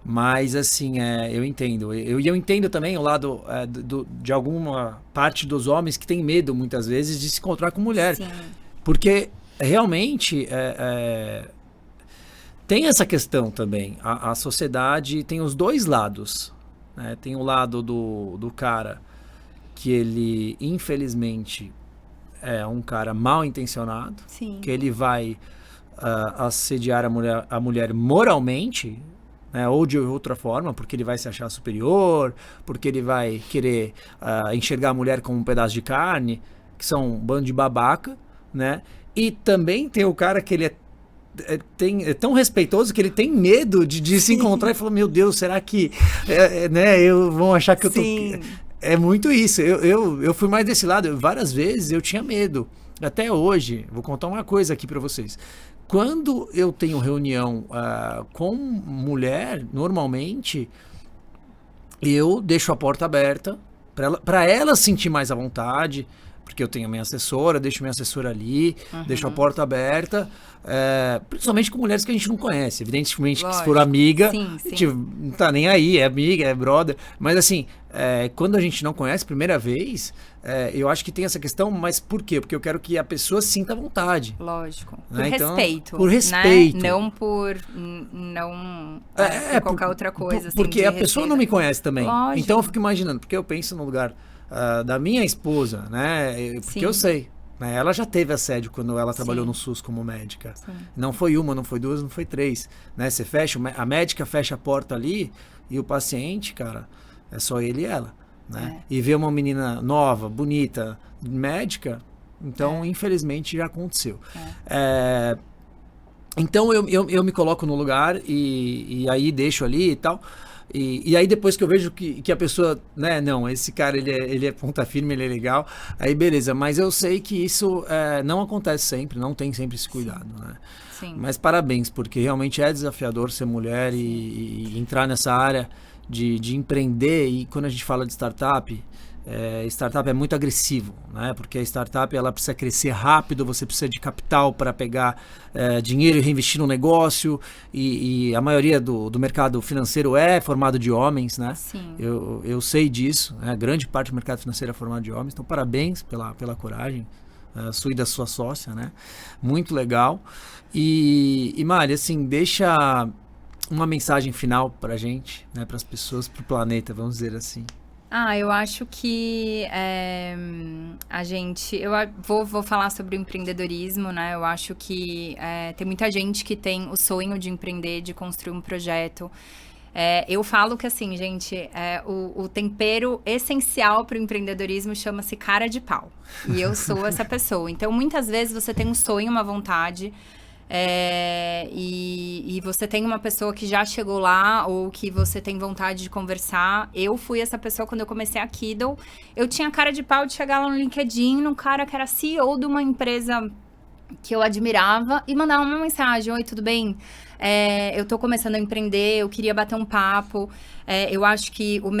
Mas assim, eu entendo. Eu entendo também o lado de alguma parte dos homens que tem medo, muitas vezes, de se encontrar com mulher. Sim. Porque realmente tem essa questão também. A sociedade tem os dois lados, né? Tem o lado do cara que ele, infelizmente, é um cara mal intencionado, Sim. que ele vai assediar a mulher moralmente, né, ou de outra forma, porque ele vai se achar superior, porque ele vai querer enxergar a mulher como um pedaço de carne, que são um bando de babaca, né? E também tem o cara que ele é tão respeitoso que ele tem medo de se encontrar e falar, meu Deus, será que né, vão achar que eu tô... Sim. É muito isso. Eu fui mais desse lado. Várias vezes eu tinha medo. Até hoje, vou contar uma coisa aqui pra vocês. Quando eu tenho reunião com mulher, normalmente, eu deixo a porta aberta pra ela sentir mais à vontade, porque eu tenho a minha assessora, deixo minha assessora ali, deixo a porta aberta, principalmente com mulheres que a gente não conhece. Evidentemente que se for amiga, Sim, a gente não tá nem aí, é amiga, é brother. Mas assim, quando a gente não conhece, primeira vez, eu acho que tem essa questão, mas por quê? Porque eu quero que a pessoa sinta vontade. Lógico. Por Né? Então, respeito. por respeito. Né? Não por qualquer outra coisa. Porque assim, a pessoa não me conhece também. Lógico. Então eu fico imaginando, porque eu penso no lugar da minha esposa, né? Porque eu sei. Né? Ela já teve assédio quando ela trabalhou no SUS como médica. Sim. Não foi uma, não foi duas, não foi três. Né? Você fecha, a médica fecha a porta ali e o paciente, cara, é só ele e ela. Né? E ver uma menina nova, bonita, médica, então infelizmente já aconteceu. Então eu me coloco no lugar e aí deixo ali e tal. E aí depois que eu vejo que a pessoa, né, não, esse cara ele é ponta firme, ele é legal, aí beleza, mas eu sei que isso não acontece sempre, não tem sempre esse cuidado, né? Sim. Mas parabéns, porque realmente é desafiador ser mulher e entrar nessa área de empreender. E quando a gente fala de startup é muito agressivo, né? Porque a startup ela precisa crescer rápido, você precisa de capital para pegar dinheiro e reinvestir no negócio, e a maioria do mercado financeiro é formado de homens, né? Sim. Eu sei disso, né? Grande parte do mercado financeiro é formado de homens, então parabéns pela coragem, sua e da sua sócia, né? Muito legal. E Mari, assim, deixa uma mensagem final pra gente, né? Para as pessoas, pro planeta, vamos dizer assim. Eu acho que a gente... Eu vou falar sobre o empreendedorismo, né? Eu acho que tem muita gente que tem o sonho de empreender, de construir um projeto. Eu falo que, assim, gente, o tempero essencial para o empreendedorismo chama-se cara de pau. E eu sou essa pessoa. Então, muitas vezes você tem um sonho, uma vontade... e você tem uma pessoa que já chegou lá ou que você tem vontade de conversar. Eu fui essa pessoa quando eu comecei a Kiddle. Eu tinha cara de pau de chegar lá no LinkedIn, num cara que era CEO de uma empresa que eu admirava e mandar uma mensagem: oi, tudo bem? Eu tô começando a empreender, eu queria bater um papo. Eu acho que o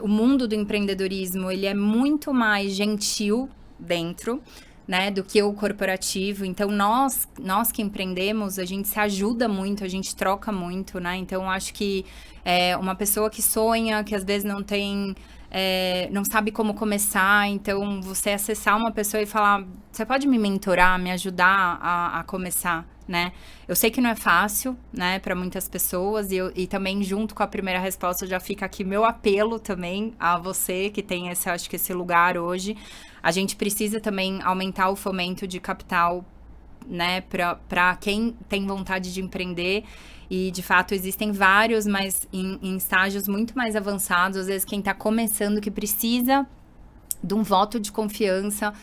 mundo do empreendedorismo, ele é muito mais gentil dentro, né, do que o corporativo. Então, nós que empreendemos, a gente se ajuda muito, a gente troca muito, né? Então, acho que uma pessoa que sonha, que às vezes não tem... não sabe como começar, então você acessar uma pessoa e falar: você pode me mentorar, me ajudar a começar, né? Eu sei que não é fácil, né, para muitas pessoas, e também junto com a primeira resposta já fica aqui meu apelo também a você que tem acho que esse lugar hoje. A gente precisa também aumentar o fomento de capital, né, para quem tem vontade de empreender. E, de fato, existem vários, mas em estágios muito mais avançados. Às vezes, quem está começando, que precisa de um voto de confiança,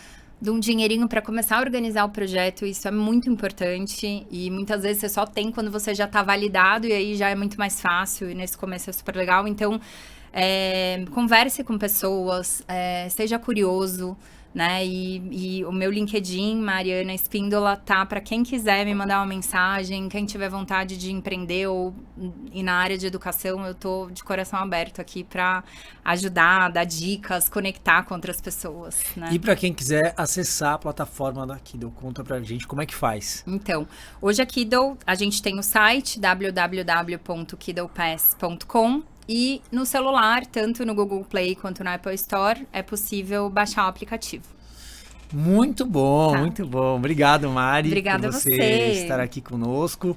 de um dinheirinho para começar a organizar o projeto. Isso é muito importante. E, muitas vezes, você só tem quando você já está validado. E aí, já é muito mais fácil. E, nesse começo, é super legal. Então, converse com pessoas. Seja curioso. Né? E o meu LinkedIn, Mariana Espíndola, tá para quem quiser me mandar uma mensagem, quem tiver vontade de empreender ou ir na área de educação, eu tô de coração aberto aqui para ajudar, dar dicas, conectar com outras pessoas, né? E para quem quiser acessar a plataforma da Kiddle, conta pra gente como é que faz. Então, hoje a Kiddle, a gente tem o site www.kiddlepass.com. E no celular, tanto no Google Play quanto no Apple Store, é possível baixar o aplicativo. Muito bom, muito bom. Obrigado, Mari. Obrigada por você você estar aqui conosco.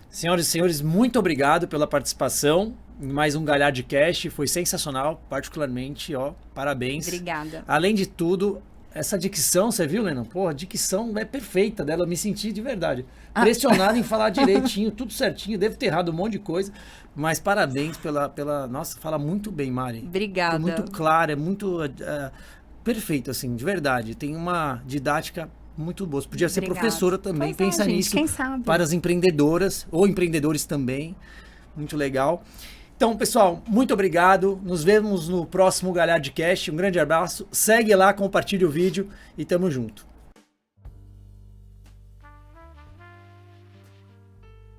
Senhoras e senhores, muito obrigado pela participação. em mais um Galhardcast. Foi sensacional, particularmente, ó, parabéns. Obrigada. Além de tudo, essa dicção, você viu, Lena? Pô, a dicção é perfeita dela, eu me senti de verdade pressionado em falar direitinho, tudo certinho, devo ter errado um monte de coisa, mas parabéns pela... Nossa, fala muito bem, Mari. Obrigada. É muito clara, é muito perfeito, assim, de verdade. Tem uma didática muito boa. Você podia ser professora também, pensa gente, nisso. quem sabe? Para as empreendedoras, ou empreendedores também. Muito legal. Então, pessoal, muito obrigado. Nos vemos no próximo Galhardcast. Um grande abraço. Segue lá, compartilhe o vídeo e tamo junto.